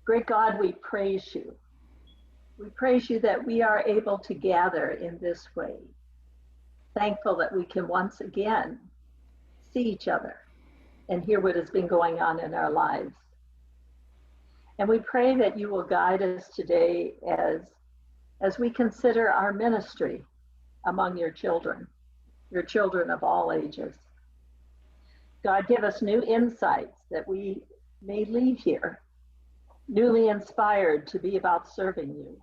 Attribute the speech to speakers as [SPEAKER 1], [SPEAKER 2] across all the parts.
[SPEAKER 1] Great God, we praise you. We praise you that we are able to gather in this way. Thankful that we can once again see each other and hear what has been going on in our lives. And we pray that you will guide us today as we consider our ministry among your children of all ages. God, give us new insights that we may leave here newly inspired to be about serving you.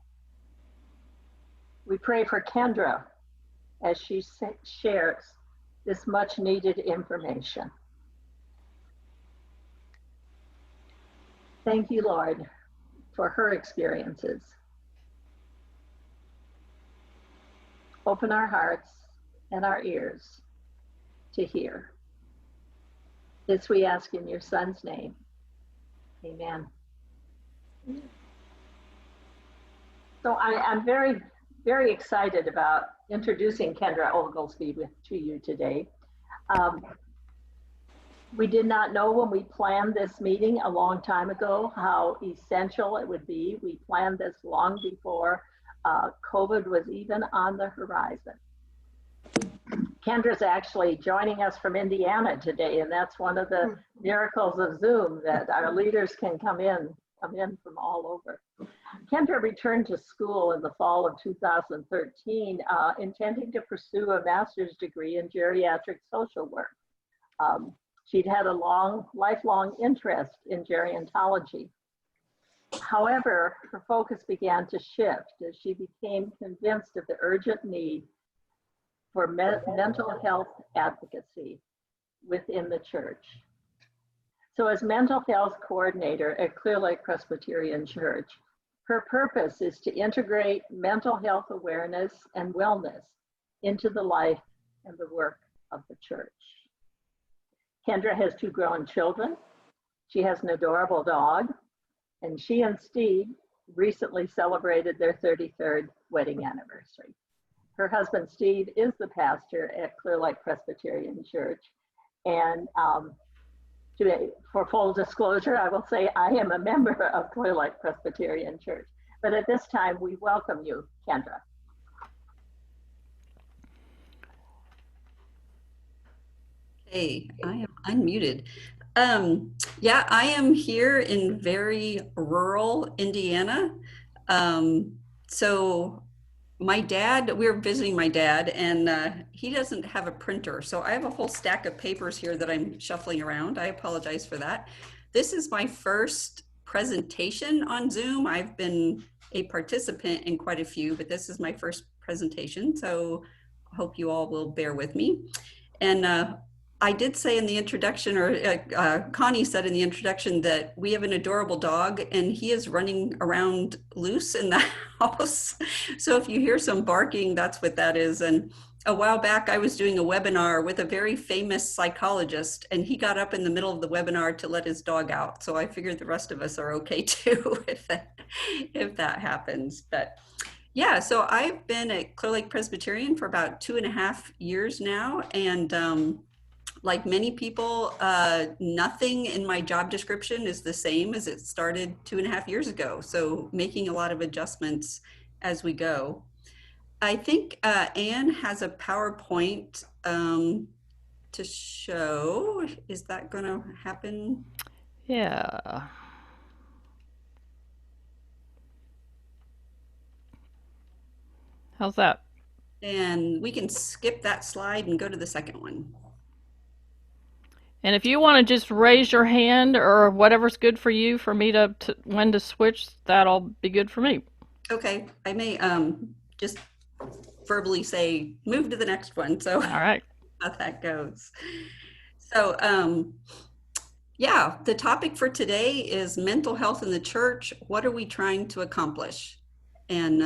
[SPEAKER 1] We pray for Kendra as she shares this much needed information. Thank you, Lord, for her experiences. Open our hearts and our ears to hear. This we ask in your Son's name. Amen. So I'm very, very excited about introducing Kendra Oglesby to you today. We did not know when we planned this meeting a long time ago how essential it would be. We planned this long before COVID was even on the horizon. Kendra's actually joining us from Indiana today, and that's one of the miracles of Zoom, that our leaders can come in from all over. Kendra returned to school in the fall of 2013, intending to pursue a master's degree in geriatric social work. She'd had a lifelong interest in gerontology. However, her focus began to shift as she became convinced of the urgent need for mental health advocacy within the church. So as mental health coordinator at Clear Lake Presbyterian Church, her purpose is to integrate mental health awareness and wellness into the life and the work of the church. Kendra has 2 grown children. She has an adorable dog, and she and Steve recently celebrated their 33rd wedding anniversary. Her husband, Steve, is the pastor at Clear Lake Presbyterian Church. And for full disclosure, I will say I am a member of Clear Lake Presbyterian Church. But at this time, we welcome you, Kendra.
[SPEAKER 2] Hey, I am unmuted. Yeah, I am here in very rural Indiana. So my dad, we were visiting my dad, and he doesn't have a printer. So I have a whole stack of papers here that I'm shuffling around. I apologize for that. This is my first presentation on Zoom. I've been a participant in quite a few, but this is my first presentation. So I hope you all will bear with me. And I did say in the introduction, or Connie said in the introduction, that we have an adorable dog and he is running around loose in the house. So if you hear some barking, that's what that is. And a while back, I was doing a webinar with a very famous psychologist, and he got up in the middle of the webinar to let his dog out. So I figured the rest of us are okay too if that happens. But yeah, so I've been at Clear Lake Presbyterian for about 2.5 years now. And like many people, nothing in my job description is the same as it started 2.5 years ago. So making a lot of adjustments as we go. I think Anne has a PowerPoint to show. Is that going to happen?
[SPEAKER 3] Yeah. How's that?
[SPEAKER 2] And we can skip that slide and go to the second one.
[SPEAKER 3] And if you want to just raise your hand or whatever's good for you for me to when to switch, that'll be good for me.
[SPEAKER 2] Okay, I may just verbally say move to the next one. So
[SPEAKER 3] all right,
[SPEAKER 2] how that goes. So yeah, the topic for today is mental health in the church. What are we trying to accomplish? And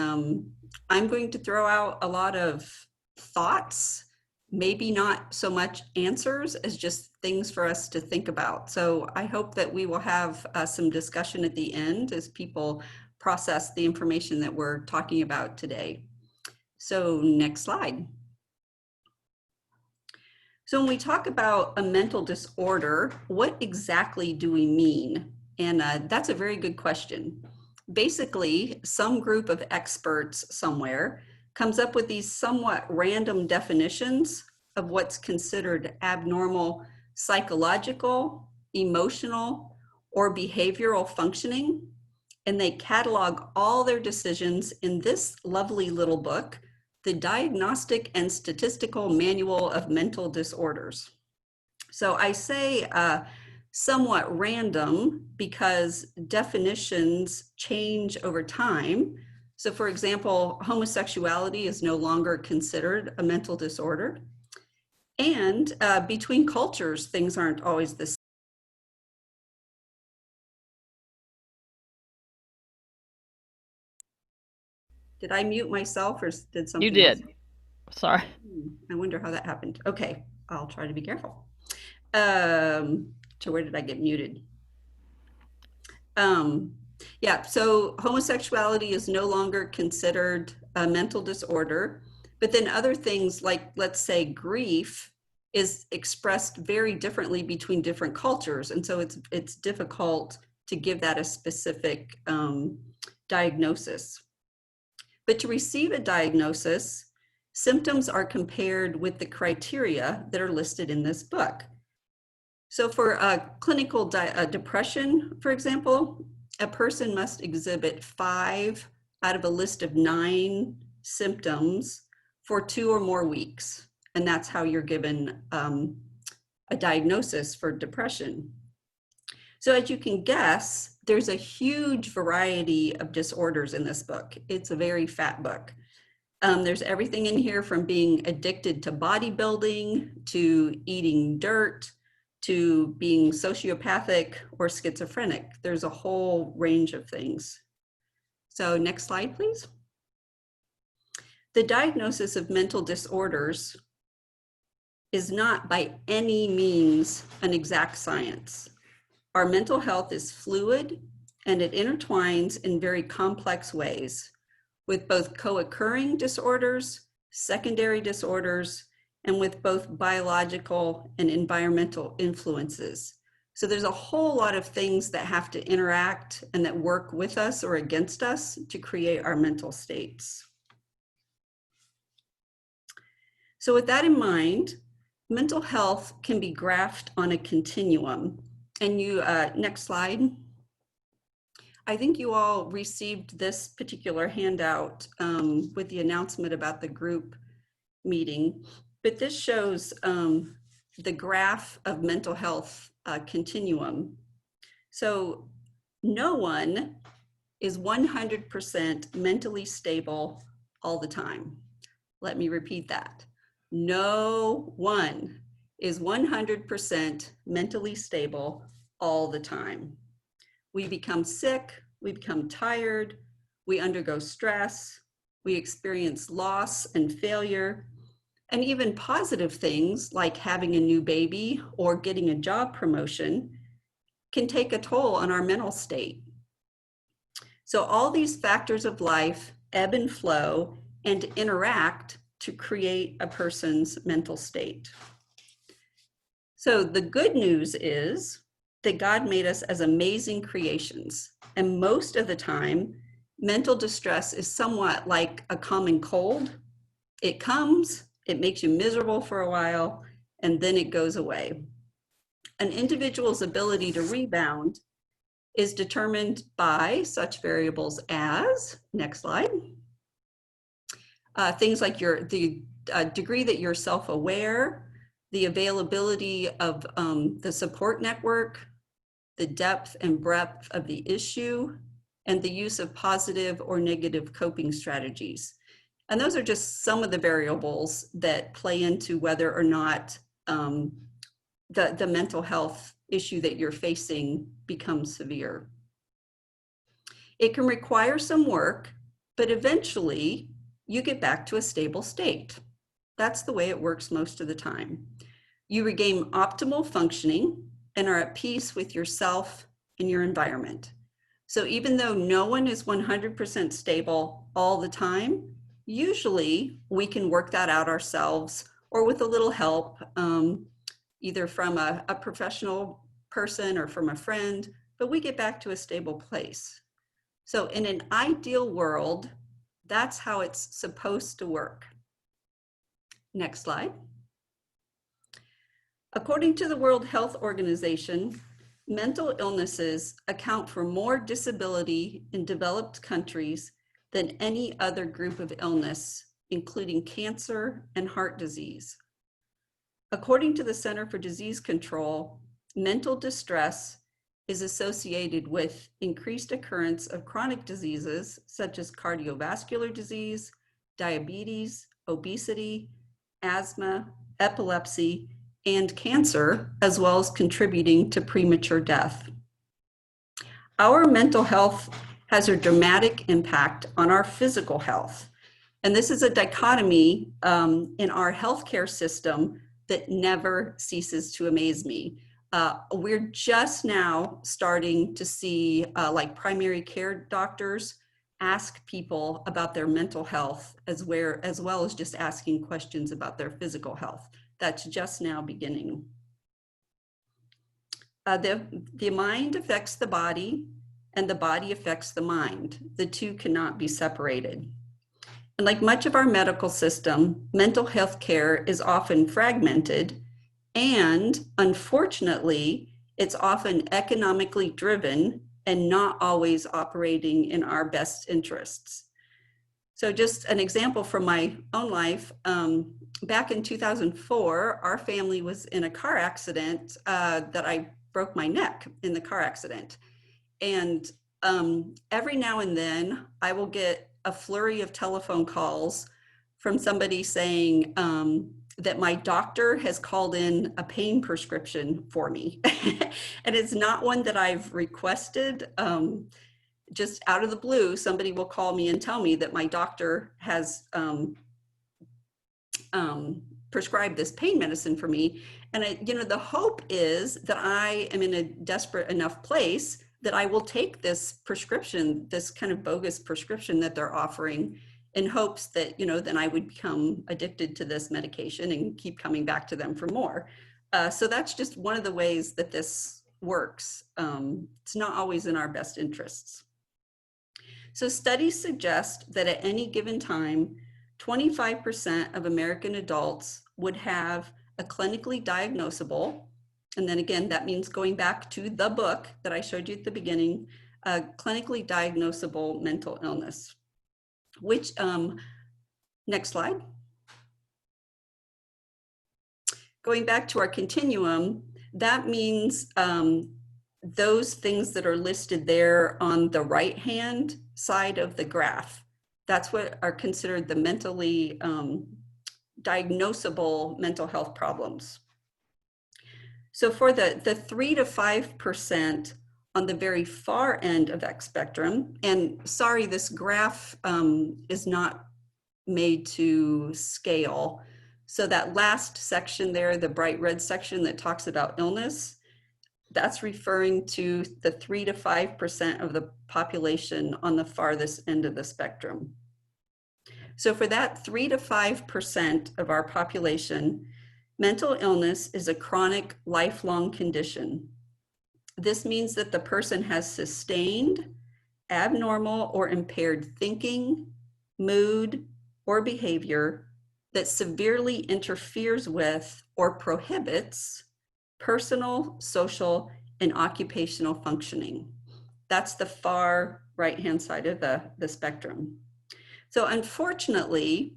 [SPEAKER 2] I'm going to throw out a lot of thoughts, maybe not so much answers as just things for us to think about. So I hope that we will have some discussion at the end as people process the information that we're talking about today. So next slide. So when we talk about a mental disorder, what exactly do we mean? And that's a very good question. Basically, some group of experts somewhere comes up with these somewhat random definitions of what's considered abnormal psychological, emotional, or behavioral functioning. And they catalog all their decisions in this lovely little book, The Diagnostic and Statistical Manual of Mental Disorders. So I say somewhat random because definitions change over time. So for example, homosexuality is no longer considered a mental disorder. And between cultures, things aren't always the same. Did I mute myself or did something
[SPEAKER 3] You
[SPEAKER 2] else?
[SPEAKER 3] did. Sorry.
[SPEAKER 2] I wonder how that happened. Okay, I'll try to be careful. So where did I get muted? Yeah, so homosexuality is no longer considered a mental disorder, but then other things like, let's say, grief is expressed very differently between different cultures. And so it's difficult to give that a specific diagnosis. But to receive a diagnosis, symptoms are compared with the criteria that are listed in this book. So for clinical depression, for example, a person must exhibit 5 out of a list of 9 symptoms for 2 or more weeks. And that's how you're given a diagnosis for depression. So as you can guess, there's a huge variety of disorders in this book. It's a very fat book. There's everything in here from being addicted to bodybuilding, to eating dirt, to being sociopathic or schizophrenic. There's a whole range of things. So next slide, please. The diagnosis of mental disorders is not by any means an exact science. Our mental health is fluid and it intertwines in very complex ways with both co-occurring disorders, secondary disorders, and with both biological and environmental influences. So there's a whole lot of things that have to interact and that work with us or against us to create our mental states. So with that in mind, mental health can be graphed on a continuum. And you, next slide. I think you all received this particular handout with the announcement about the group meeting. But this shows the graph of mental health continuum. So no one is 100% mentally stable all the time. Let me repeat that. No one is 100% mentally stable all the time. We become sick, we become tired, we undergo stress, we experience loss and failure, and even positive things like having a new baby or getting a job promotion can take a toll on our mental state. So all these factors of life ebb and flow and interact to create a person's mental state. So the good news is that God made us as amazing creations. And most of the time, mental distress is somewhat like a common cold. It comes, it makes you miserable for a while, and then it goes away. An individual's ability to rebound is determined by such variables as, next slide, things like the degree that you're self-aware, the availability of the support network, the depth and breadth of the issue, and the use of positive or negative coping strategies. And those are just some of the variables that play into whether or not the mental health issue that you're facing becomes severe. It can require some work, but eventually you get back to a stable state. That's the way it works most of the time. You regain optimal functioning and are at peace with yourself and your environment. So even though no one is 100% stable all the time, usually we can work that out ourselves or with a little help, either from a professional person or from a friend but we get back to a stable place. So in an ideal world, that's how it's supposed to work. Next slide. According to the World Health Organization, mental illnesses account for more disability in developed countries than any other group of illness, including cancer and heart disease. According to the Center for Disease Control, mental distress is associated with increased occurrence of chronic diseases such as cardiovascular disease, diabetes, obesity, asthma, epilepsy, and cancer, as well as contributing to premature death. Our mental health has a dramatic impact on our physical health. And this is a dichotomy in our healthcare system that never ceases to amaze me. We're just now starting to see like primary care doctors ask people about their mental health as well as just asking questions about their physical health. That's just now beginning. The mind affects the body and the body affects the mind. The two cannot be separated. And like much of our medical system, mental health care is often fragmented, and unfortunately, it's often economically driven and not always operating in our best interests. So just an example from my own life, back in 2004, our family was in a car accident that I broke my neck in the car accident. And every now and then I will get a flurry of telephone calls from somebody saying that my doctor has called in a pain prescription for me. And it's not one that I've requested. Just out of the blue, somebody will call me and tell me that my doctor has prescribed this pain medicine for me. And the hope is that I am in a desperate enough place that I will take this prescription, this kind of bogus prescription that they're offering, in hopes that, then I would become addicted to this medication and keep coming back to them for more. So that's just one of the ways that this works. It's not always in our best interests. So studies suggest that at any given time, 25% of American adults would have a clinically diagnosable, and then again, that means going back to the book that I showed you at the beginning, a clinically diagnosable mental illness, which, next slide. Going back to our continuum, that means those things that are listed there on the right-hand side of the graph, that's what are considered the mentally diagnosable mental health problems. So for the 3 to 5% on the very far end of that spectrum, and sorry, this graph is not made to scale. So that last section there, the bright red section that talks about illness, that's referring to the 3 to 5% of the population on the farthest end of the spectrum. So for that 3 to 5% of our population, mental illness is a chronic, lifelong condition. This means that the person has sustained, abnormal, or impaired thinking, mood, or behavior that severely interferes with or prohibits personal, social, and occupational functioning. That's the far right-hand side of the spectrum. So unfortunately,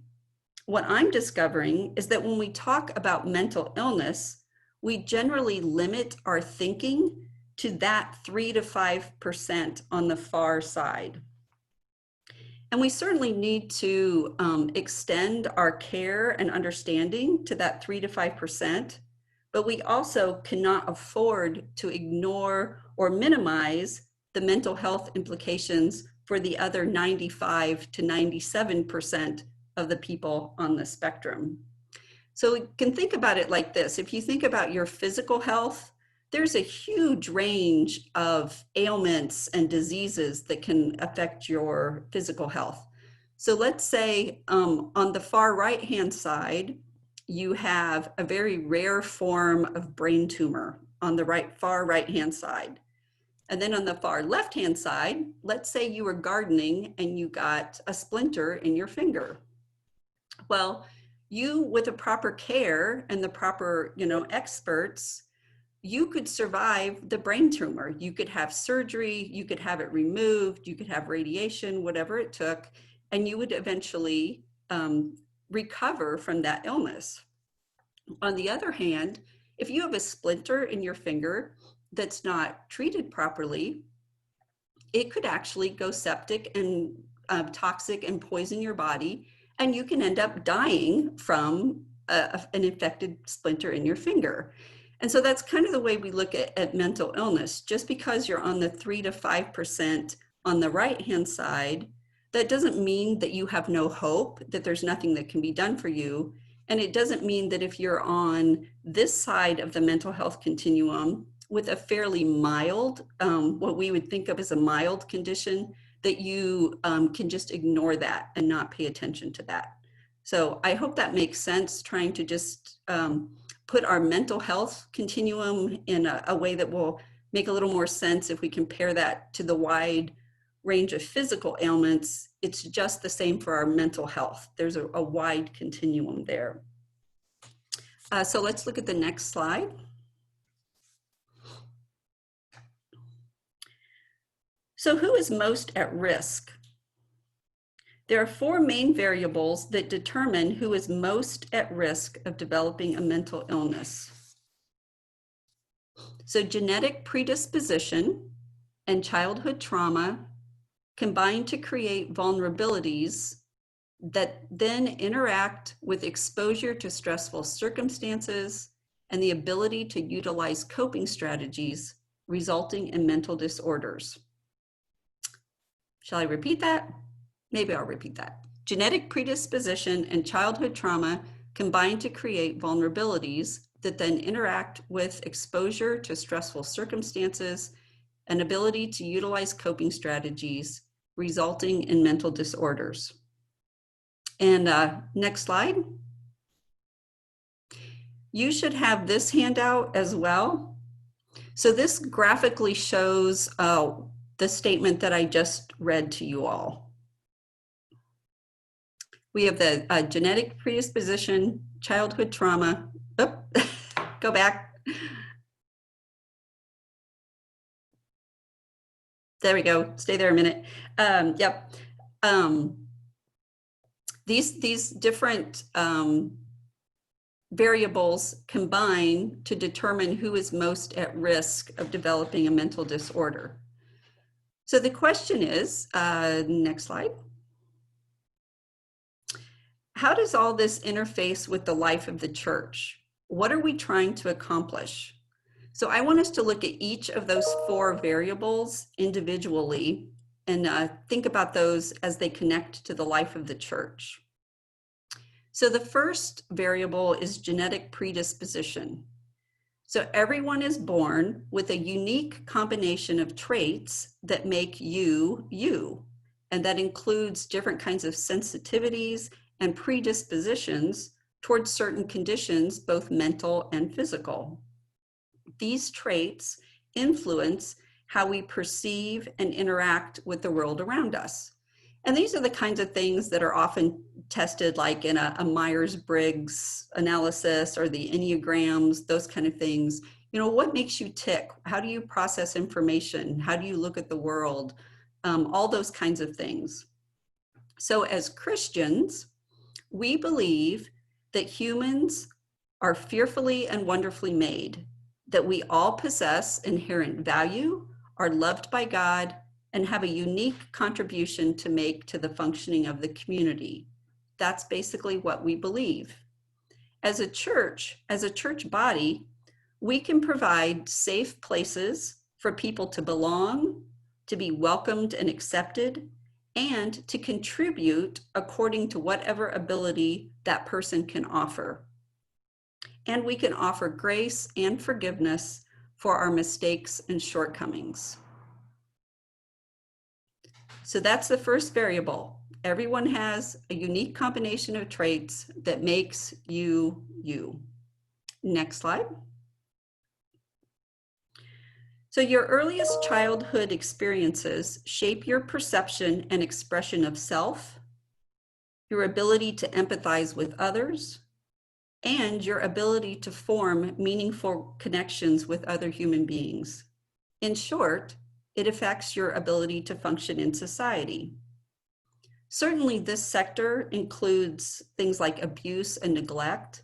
[SPEAKER 2] what I'm discovering is that when we talk about mental illness, we generally limit our thinking to that 3 to 5% on the far side. And we certainly need to extend our care and understanding to that 3 to 5%, but we also cannot afford to ignore or minimize the mental health implications for the other 95 to 97% of the people on the spectrum. So we can think about it like this. If you think about your physical health, there's a huge range of ailments and diseases that can affect your physical health. So let's say on the far right-hand side, you have a very rare form of brain tumor on the far right-hand side. And then on the far left-hand side, let's say you were gardening and you got a splinter in your finger. Well, you, with the proper care and the proper, experts, you could survive the brain tumor. You could have surgery, you could have it removed, you could have radiation, whatever it took, and you would eventually recover from that illness. On the other hand, if you have a splinter in your finger that's not treated properly, it could actually go septic and toxic and poison your body, and you can end up dying from an infected splinter in your finger. And so that's kind of the way we look at mental illness. Just because you're on the 3 to 5% on the right-hand side, that doesn't mean that you have no hope, that there's nothing that can be done for you. And it doesn't mean that if you're on this side of the mental health continuum with a fairly mild, what we would think of as a mild condition, that you can just ignore that and not pay attention to that. So I hope that makes sense, trying to just put our mental health continuum in a way that will make a little more sense if we compare that to the wide range of physical ailments. It's just the same for our mental health. There's a wide continuum there. So let's look at the next slide. So who is most at risk? There are 4 main variables that determine who is most at risk of developing a mental illness. So genetic predisposition and childhood trauma combine to create vulnerabilities that then interact with exposure to stressful circumstances and the ability to utilize coping strategies, resulting in mental disorders. Shall I repeat that? Maybe I'll repeat that. Genetic predisposition and childhood trauma combine to create vulnerabilities that then interact with exposure to stressful circumstances and ability to utilize coping strategies, resulting in mental disorders. And next slide. You should have this handout as well. So this graphically shows the statement that I just read to you all. We have the genetic predisposition, childhood trauma. Oh, go back. There we go. Stay there a minute. Yep. These different variables combine to determine who is most at risk of developing a mental disorder. So the question is, next slide. How does all this interface with the life of the church? What are we trying to accomplish? So I want us to look at each of those 4 variables individually and think about those as they connect to the life of the church. So the first variable is genetic predisposition. So everyone is born with a unique combination of traits that make you, you, and that includes different kinds of sensitivities and predispositions towards certain conditions, both mental and physical. These traits influence how we perceive and interact with the world around us. And these are the kinds of things that are often tested, like in a Myers-Briggs analysis or the Enneagrams, those kind of things. What makes you tick? How do you process information? How do you look at the world? All those kinds of things. So as Christians, we believe that humans are fearfully and wonderfully made, that we all possess inherent value, are loved by God, and have a unique contribution to make to the functioning of the community. That's basically what we believe. As a church body, we can provide safe places for people to belong, to be welcomed and accepted, and to contribute according to whatever ability that person can offer. And we can offer grace and forgiveness for our mistakes and shortcomings. So that's the first variable. Everyone has a unique combination of traits that makes you, you. Next slide. So your earliest childhood experiences shape your perception and expression of self, your ability to empathize with others, and your ability to form meaningful connections with other human beings. In short, it affects your ability to function in society. Certainly, this sector includes things like abuse and neglect,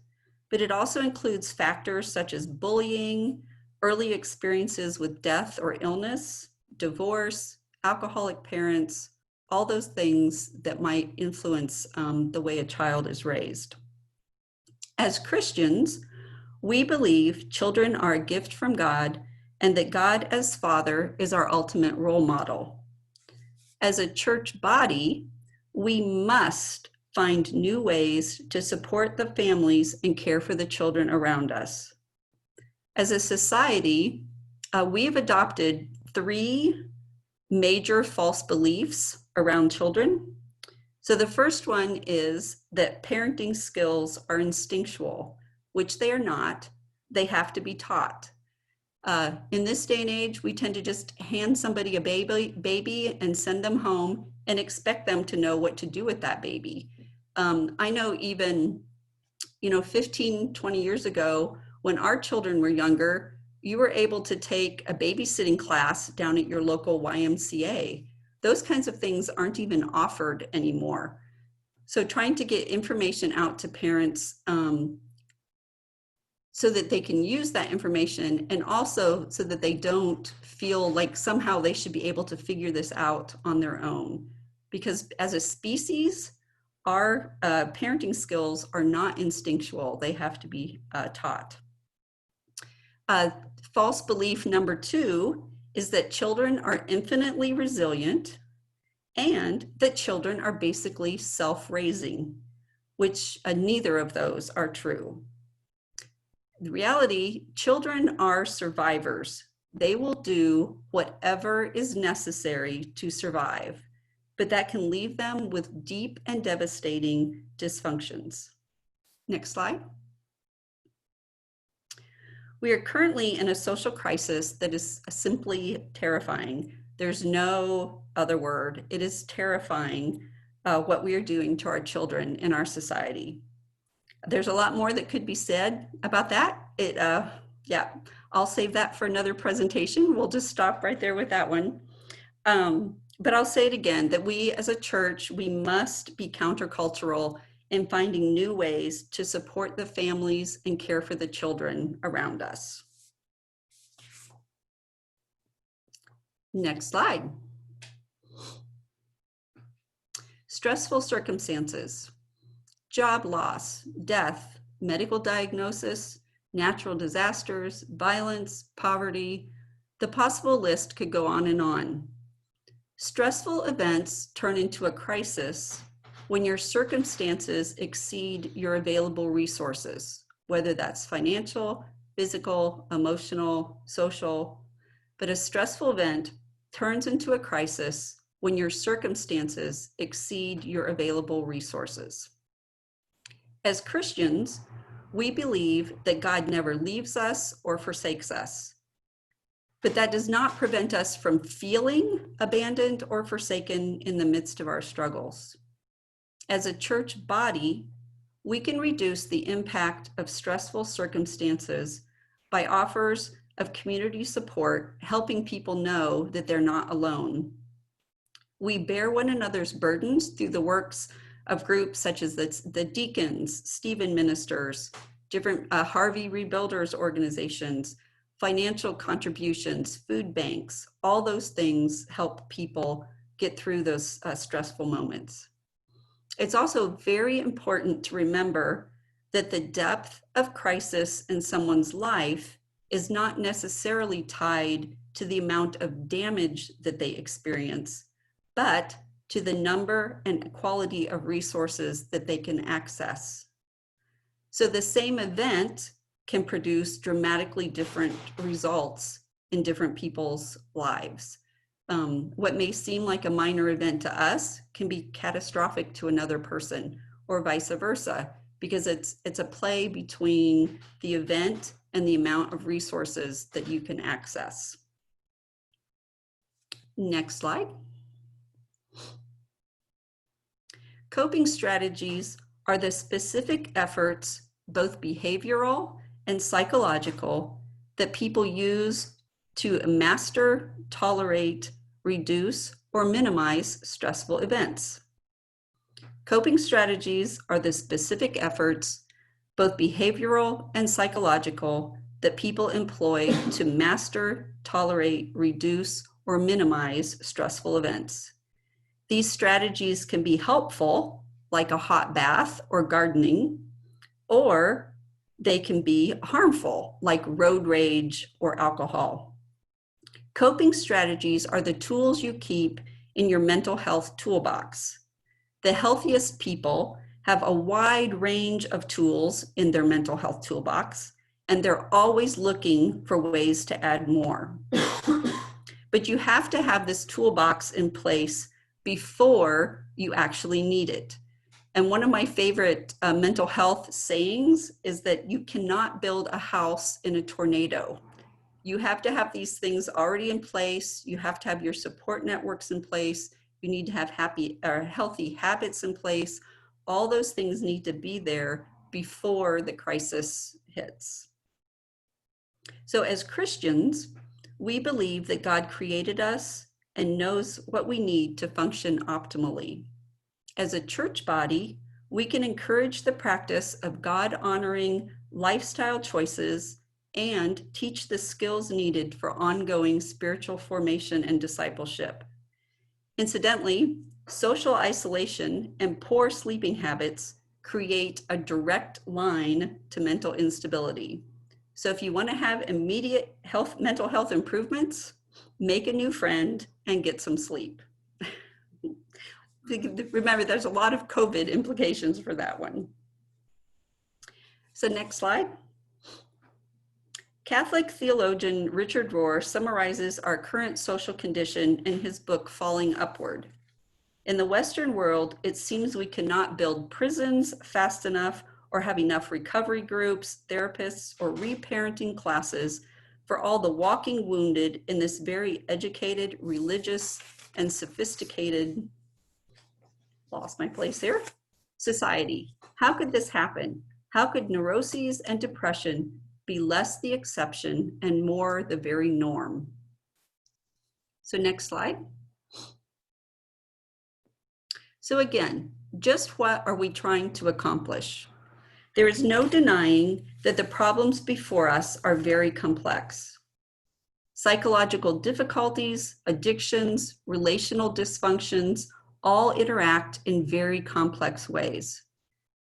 [SPEAKER 2] but it also includes factors such as bullying, early experiences with death or illness, divorce, alcoholic parents, all those things that might influence the way a child is raised. As Christians, we believe children are a gift from God and that God as Father is our ultimate role model. As a church body, we must find new ways to support the families and care for the children around us. As a society, we've adopted 3 major false beliefs around children. So the first one is that parenting skills are instinctual, which they are not. They have to be taught. In this day and age, we tend to just hand somebody a baby and send them home and expect them to know what to do with that baby. I know even, 15, 20 years ago, when our children were younger, you were able to take a babysitting class down at your local YMCA. Those kinds of things aren't even offered anymore. So trying to get information out to parents so that they can use that information, and also so that they don't feel like somehow they should be able to figure this out on their own. Because as a species, our parenting skills are not instinctual. They have to be taught. False belief number 2 is that children are infinitely resilient and that children are basically self-raising, which neither of those are true. In reality, children are survivors. They will do whatever is necessary to survive, but that can leave them with deep and devastating dysfunctions. Next slide. We are currently in a social crisis that is simply terrifying. There's no other word. It is terrifying what we are doing to our children in our society. There's a lot more that could be said about that. I'll save that for another presentation. We'll just stop right there with that one. But I'll say it again, that we as a church, we must be countercultural in finding new ways to support the families and care for the children around us. Next slide. Stressful circumstances, job loss, death, medical diagnosis, natural disasters, violence, poverty. The possible list could go on and on. Stressful events turn into a crisis when your circumstances exceed your available resources, whether that's financial, physical, emotional, social. But a stressful event turns into a crisis when your circumstances exceed your available resources. As Christians, we believe that God never leaves us or forsakes us. But that does not prevent us from feeling abandoned or forsaken in the midst of our struggles. As a church body, we can reduce the impact of stressful circumstances by offers of community support, helping people know that they're not alone. We bear one another's burdens through the works of groups such as the Deacons, Stephen Ministers, different Harvey Rebuilders organizations, financial contributions, food banks. All those things help people get through those stressful moments. It's also very important to remember that the depth of crisis in someone's life is not necessarily tied to the amount of damage that they experience, but to the number and quality of resources that they can access. So the same event can produce dramatically different results in different people's lives. What may seem like a minor event to us can be catastrophic to another person, or vice versa, because it's a play between the event and the amount of resources that you can access. Next slide. Coping strategies are the specific efforts, both behavioral and psychological, that people use to master, tolerate, reduce, or minimize stressful events. Coping strategies are the specific efforts, both behavioral and psychological, that people employ to master, tolerate, reduce, or minimize stressful events. These strategies can be helpful, like a hot bath or gardening, or they can be harmful, like road rage or alcohol. Coping strategies are the tools you keep in your mental health toolbox. The healthiest people have a wide range of tools in their mental health toolbox, and they're always looking for ways to add more. But you have to have this toolbox in place before you actually need it. And one of my favorite mental health sayings is that you cannot build a house in a tornado. You have to have these things already in place. You have to have your support networks in place. You need to have healthy habits in place. All those things need to be there before the crisis hits. So as Christians, we believe that God created us and knows what we need to function optimally. As a church body, we can encourage the practice of God-honoring lifestyle choices and teach the skills needed for ongoing spiritual formation and discipleship. Incidentally, social isolation and poor sleeping habits create a direct line to mental instability. So if you want to have immediate mental health improvements, make a new friend and get some sleep. Remember, there's a lot of COVID implications for that one. So next slide. Catholic theologian Richard Rohr summarizes our current social condition in his book, Falling Upward. In the Western world, it seems we cannot build prisons fast enough or have enough recovery groups, therapists, or reparenting classes for all the walking wounded in this very educated, religious, and sophisticated, lost my place here, society. How could this happen? How could neuroses and depression be less the exception and more the very norm? So next slide. So again, just what are we trying to accomplish? There is no denying that the problems before us are very complex. Psychological difficulties, addictions, relational dysfunctions, all interact in very complex ways.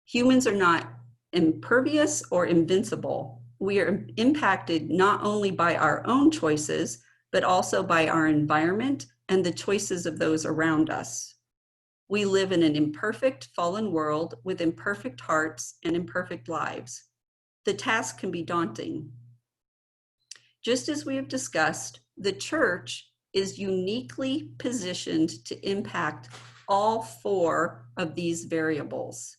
[SPEAKER 2] Humans are not impervious or invincible. We are impacted not only by our own choices, but also by our environment and the choices of those around us. We live in an imperfect, fallen world with imperfect hearts and imperfect lives. The task can be daunting. Just as we have discussed, the church is uniquely positioned to impact all four of these variables.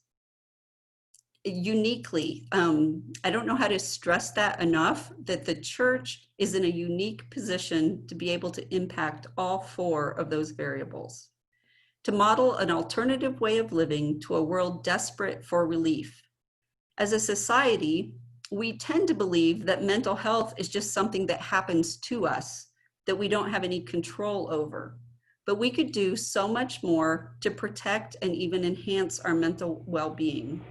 [SPEAKER 2] Uniquely, I don't know how to stress that enough, that the church is in a unique position to be able to impact all four of those variables, to model an alternative way of living to a world desperate for relief. As a society, we tend to believe that mental health is just something that happens to us, that we don't have any control over. But we could do so much more to protect and even enhance our mental well-being.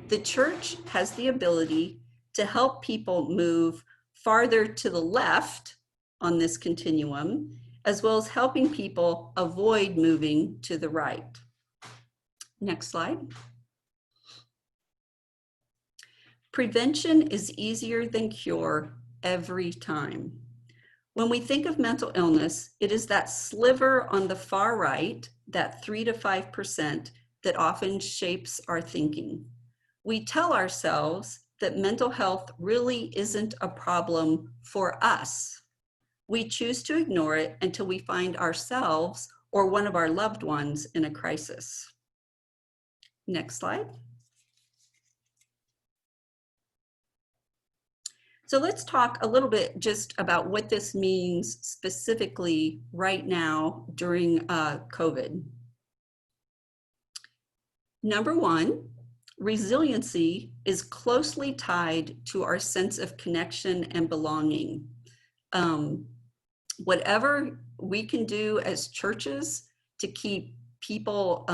[SPEAKER 2] The church has the ability to help people move farther to the left on this continuum, as well as helping people avoid moving to the right. Next slide. Prevention is easier than cure every time. When we think of mental illness, it is that sliver on the far right, that 3 to 5%, that often shapes our thinking. We tell ourselves that mental health really isn't a problem for us. We choose to ignore it until we find ourselves or one of our loved ones in a crisis. Next slide. So let's talk a little bit just about what this means specifically right now during COVID. Number one, resiliency is closely tied to our sense of connection and belonging. Whatever we can do as churches to keep people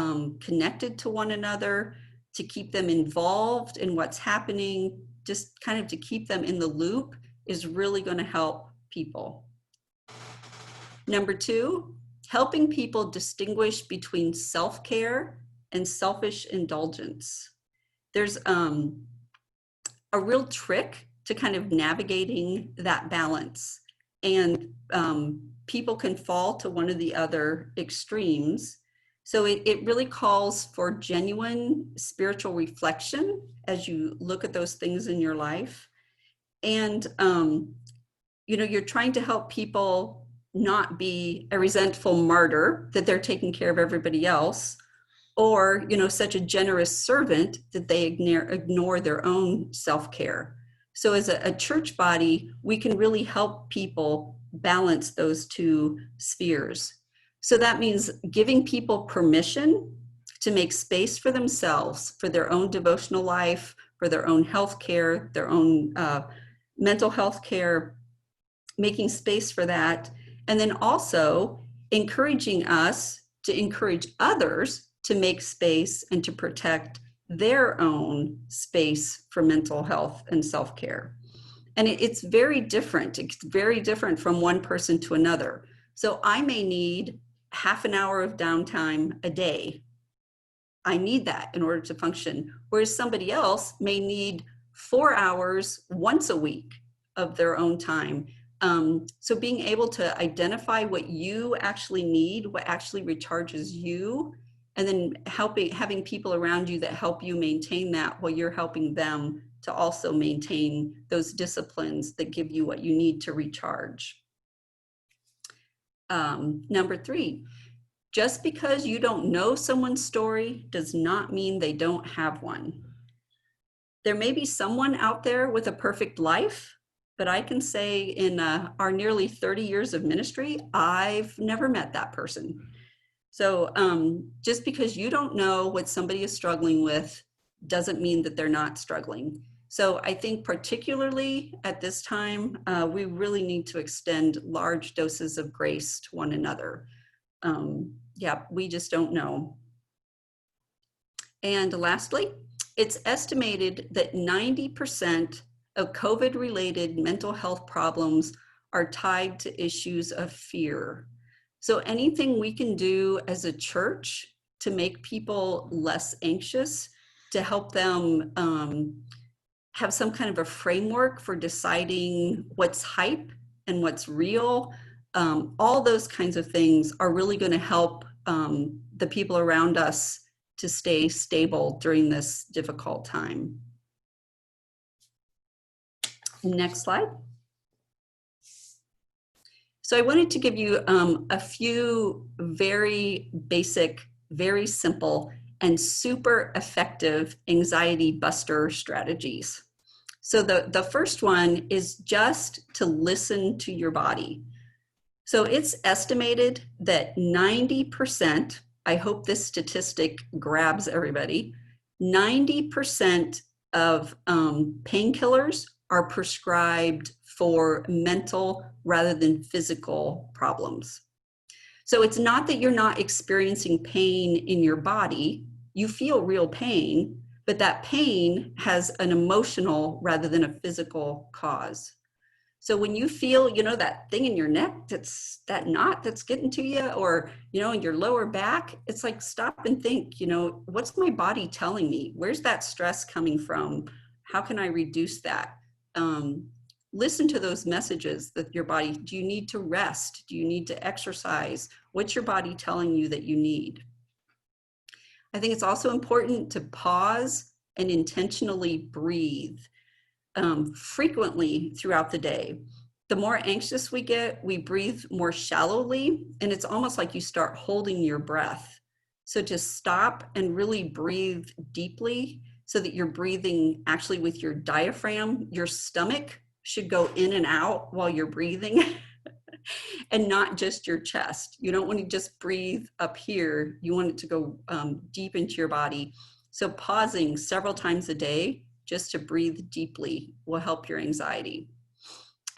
[SPEAKER 2] connected to one another, to keep them involved in what's happening, just kind of to keep them in the loop is really going to help people. Number two, helping people distinguish between self-care and selfish indulgence. There's a real trick to kind of navigating that balance, and people can fall to one of the other extremes. So it really calls for genuine spiritual reflection as you look at those things in your life. And, you're trying to help people not be a resentful martyr that they're taking care of everybody else, or, such a generous servant that they ignore their own self-care. So as a church body, we can really help people balance those two spheres. So that means giving people permission to make space for themselves, for their own devotional life, for their own health care, their own mental health care, making space for that. And then also encouraging us to encourage others to make space and to protect their own space for mental health and self-care. And it's very different. It's very different from one person to another. So I may need half an hour of downtime a day. I need that in order to function. Whereas somebody else may need 4 hours once a week of their own time. So being able to identify what you actually need, what actually recharges you, and then having people around you that help you maintain that while you're helping them to also maintain those disciplines that give you what you need to recharge. Number three, just because you don't know someone's story does not mean they don't have one. There may be someone out there with a perfect life, but I can say in our nearly 30 years of ministry, I've never met that person. So just because you don't know what somebody is struggling with doesn't mean that they're not struggling. So I think particularly at this time, we really need to extend large doses of grace to one another. We just don't know. And lastly, it's estimated that 90% of COVID-related mental health problems are tied to issues of fear. So anything we can do as a church to make people less anxious, to help them have some kind of a framework for deciding what's hype and what's real, all those kinds of things are really going to help the people around us to stay stable during this difficult time. Next slide. So I wanted to give you a few very basic, very simple, and super effective anxiety buster strategies. So the first one is just to listen to your body. So it's estimated that 90%, I hope this statistic grabs everybody, 90% of painkillers are prescribed for mental rather than physical problems. So it's not that you're not experiencing pain in your body. You feel real pain, but that pain has an emotional rather than a physical cause. So when you feel, that thing in your neck, that's that knot that's getting to you, or, in your lower back, it's like, stop and think, what's my body telling me? Where's that stress coming from? How can I reduce that? Listen to those messages that your body, do you need to rest? Do you need to exercise? What's your body telling you that you need? I think it's also important to pause and intentionally breathe frequently throughout the day. The more anxious we get, we breathe more shallowly, and it's almost like you start holding your breath. So just stop and really breathe deeply so that you're breathing actually with your diaphragm, your stomach should go in and out while you're breathing and not just your chest. You don't want to just breathe up here. You want it to go deep into your body. So pausing several times a day just to breathe deeply will help your anxiety.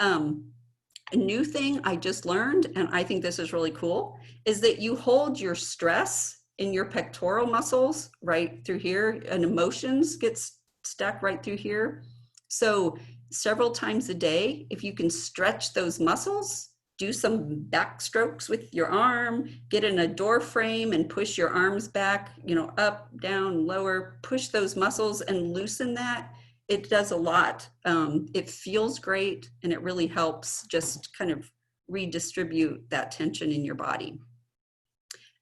[SPEAKER 2] A new thing I just learned, and I think this is really cool, is that you hold your stress in your pectoral muscles right through here, and emotions get stuck right through here. So several times a day, if you can stretch those muscles, do some back strokes with your arm, get in a door frame and push your arms back, up, down, lower, push those muscles and loosen that. It does a lot. It feels great, and it really helps just kind of redistribute that tension in your body.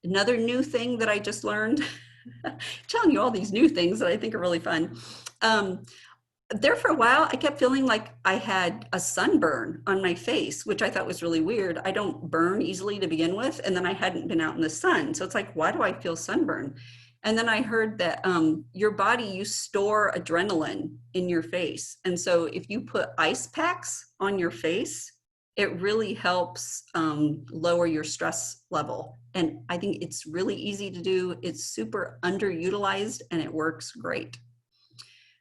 [SPEAKER 2] Another new thing that I just learned, telling you all these new things that I think are really fun. There for a while, I kept feeling like I had a sunburn on my face, which I thought was really weird. I don't burn easily to begin with, and then I hadn't been out in the sun. So it's like, why do I feel sunburn? And then I heard that your body, you store adrenaline in your face. And so if you put ice packs on your face, it really helps lower your stress level. And I think it's really easy to do. It's super underutilized, and it works great.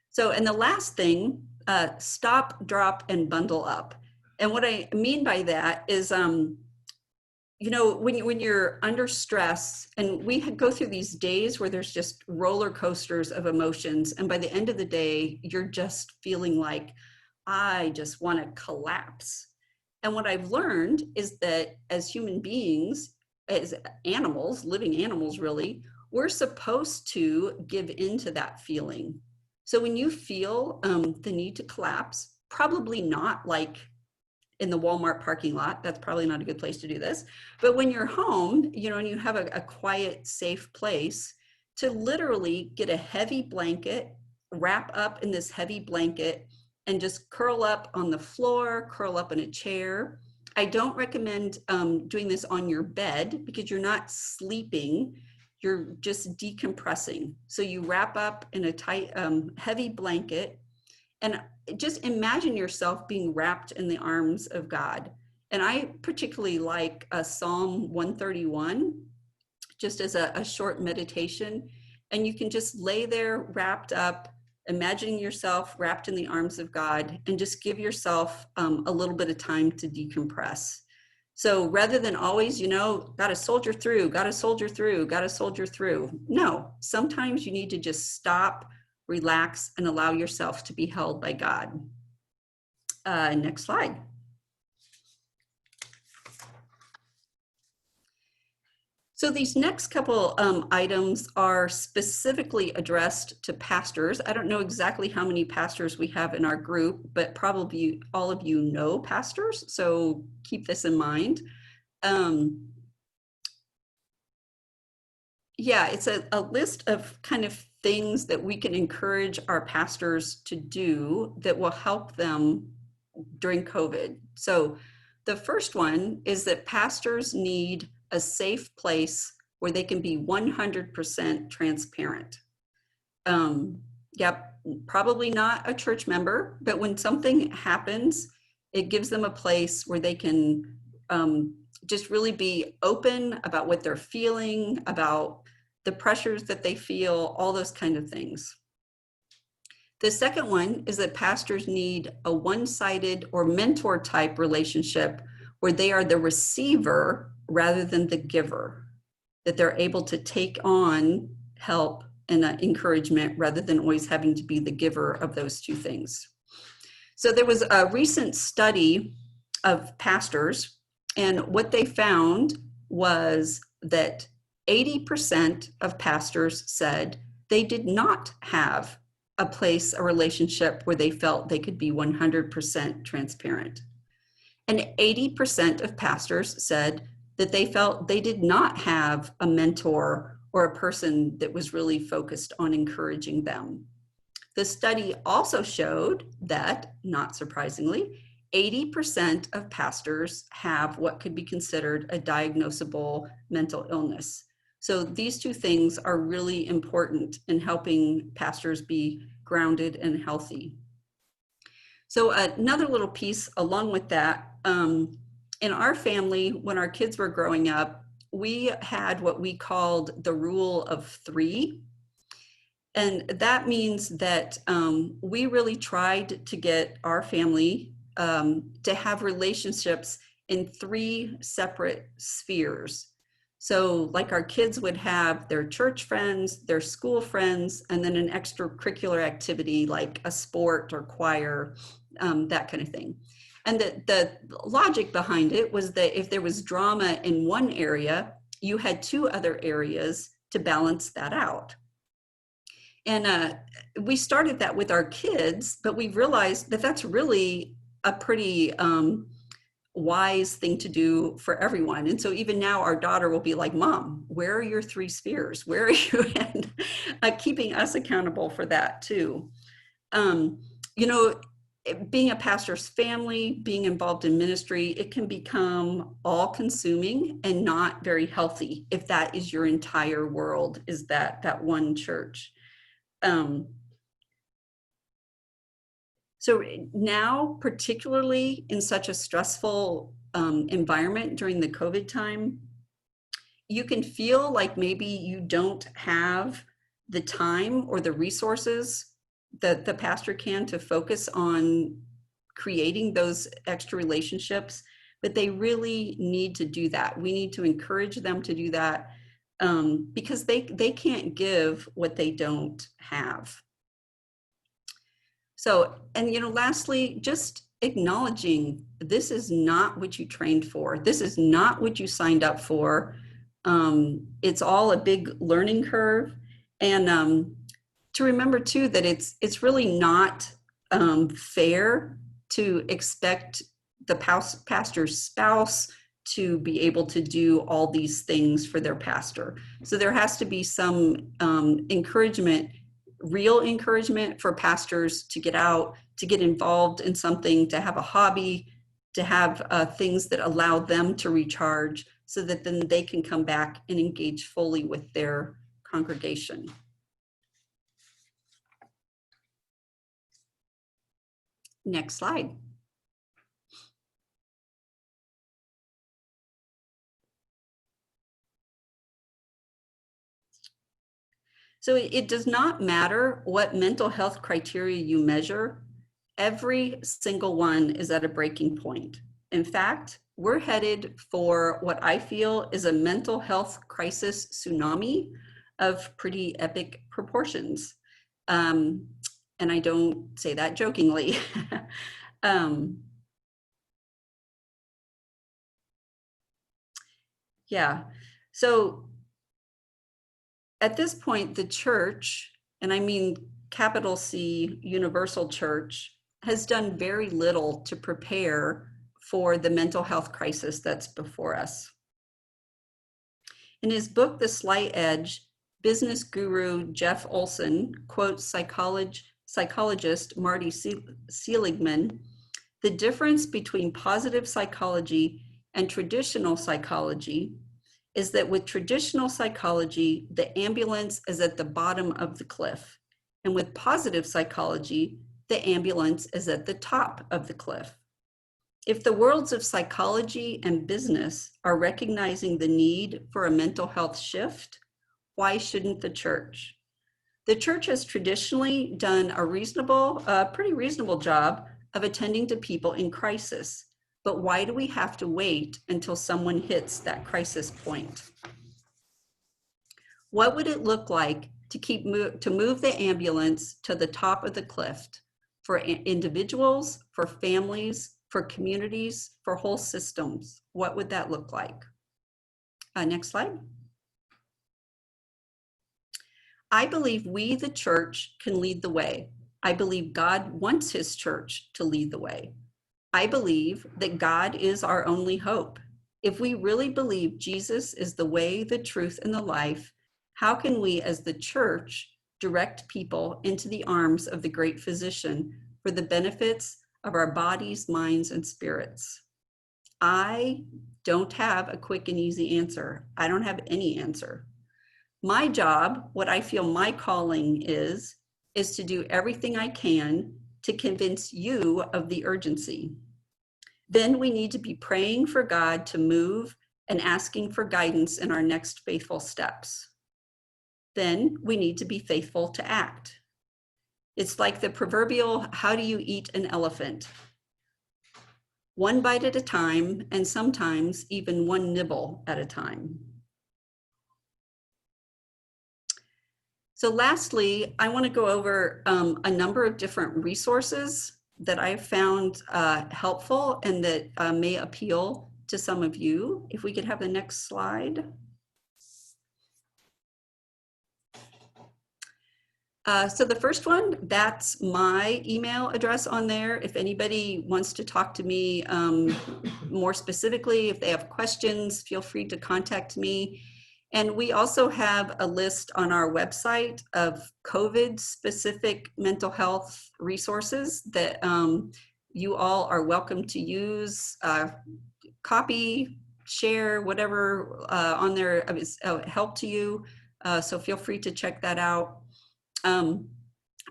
[SPEAKER 2] So, and the last thing, stop, drop, and bundle up. And what I mean by that is, when you're under stress, and we go through these days where there's just roller coasters of emotions, and by the end of the day, you're just feeling like, I just want to collapse. And what I've learned is that as human beings, as animals, living animals really, we're supposed to give into that feeling. So when you feel the need to collapse, probably not like in the Walmart parking lot, that's probably not a good place to do this, but when you're home, and you have a quiet, safe place, to literally get a heavy blanket, wrap up in this heavy blanket, and just curl up on the floor, curl up in a chair. I don't recommend doing this on your bed because you're not sleeping, you're just decompressing. So you wrap up in a tight, heavy blanket, and just imagine yourself being wrapped in the arms of God. And I particularly like Psalm 131, just as a short meditation. And you can just lay there wrapped up, imagining yourself wrapped in the arms of God, and just give yourself a little bit of time to decompress. So rather than always, gotta soldier through, gotta soldier through, gotta soldier through. No, sometimes you need to just stop, relax, and allow yourself to be held by God. Next slide. So these next couple items are specifically addressed to pastors. I don't know exactly how many pastors we have in our group, but probably all of you know pastors, so keep this in mind. Yeah, it's a list of kind of things that we can encourage our pastors to do that will help them during COVID. So the first one is that pastors need a safe place where they can be 100% transparent. Probably not a church member, but when something happens, it gives them a place where they can just really be open about what they're feeling, about the pressures that they feel, all those kind of things. The second one is that pastors need a one-sided or mentor type relationship where they are the receiver rather than the giver, that they're able to take on help and encouragement rather than always having to be the giver of those two things. So there was a recent study of pastors, and what they found was that 80% of pastors said they did not have a place, a relationship where they felt they could be 100% transparent. And 80% of pastors said that they felt they did not have a mentor or a person that was really focused on encouraging them. The study also showed that, not surprisingly, 80% of pastors have what could be considered a diagnosable mental illness. So these two things are really important in helping pastors be grounded and healthy. So another little piece along with that, in our family, when our kids were growing up, we had what we called the rule of three. And that means that we really tried to get our family to have relationships in three separate spheres. So like our kids would have their church friends, their school friends, and then an extracurricular activity like a sport or choir, that kind of thing. And the logic behind it was that if there was drama in one area, you had two other areas to balance that out. And we started that with our kids, but we realized that that's really a pretty wise thing to do for everyone. And so even now our daughter will be like, Mom, where are your three spheres? Where are you? And keeping us accountable for that too. You know, being a pastor's family, being involved in ministry, it can become all consuming and not very healthy if that is your entire world, is that one church. So now, particularly in such a stressful environment during the COVID time, you can feel like maybe you don't have the time or the resources that the pastor can to focus on creating those extra relationships, but they really need to do that. We need to encourage them to do that because they can't give what they don't have. So, and you know, lastly, just acknowledging this is not what you trained for. This is not what you signed up for. It's all a big learning curve. And to remember too, that it's really not fair to expect the pastor's spouse to be able to do all these things for their pastor. So there has to be some encouragement, real encouragement for pastors to get out, to get involved in something, to have a hobby, to have things that allow them to recharge so that then they can come back and engage fully with their congregation. Next slide. So it does not matter what mental health criteria you measure. Every single one is at a breaking point. In fact, we're headed for what I feel is a mental health crisis tsunami of pretty epic proportions. And I don't say that jokingly. Yeah, so at this point, the church, and I mean capital C, universal church, has done very little to prepare for the mental health crisis that's before us. In his book, The Slight Edge, business guru Jeff Olson quotes psychologist Marty Seligman, the difference between positive psychology and traditional psychology is that with traditional psychology, the ambulance is at the bottom of the cliff. And with positive psychology, the ambulance is at the top of the cliff. If the worlds of psychology and business are recognizing the need for a mental health shift, why shouldn't the church? The church has traditionally done a pretty reasonable job of attending to people in crisis. But why do we have to wait until someone hits that crisis point? What would it look like to move the ambulance to the top of the cliff for individuals, for families, for communities, for whole systems? What would that look like? Next slide. I believe we, the church, can lead the way. I believe God wants his church to lead the way. I believe that God is our only hope. If we really believe Jesus is the way, the truth, and the life, how can we as the church direct people into the arms of the great physician for the benefits of our bodies, minds, and spirits? I don't have a quick and easy answer. I don't have any answer. My job, what I feel my calling is to do everything I can to convince you of the urgency. Then we need to be praying for God to move and asking for guidance in our next faithful steps. Then we need to be faithful to act. It's like the proverbial, how do you eat an elephant? One bite at a time, and sometimes even one nibble at a time. So lastly, I want to go over a number of different resources that I've found helpful and that may appeal to some of you. If we could have the next slide. So the first one, that's my email address on there. If anybody wants to talk to me more specifically, if they have questions, feel free to contact me. And we also have a list on our website of COVID-specific mental health resources that you all are welcome to use, copy, share, whatever on there is help to you. So feel free to check that out.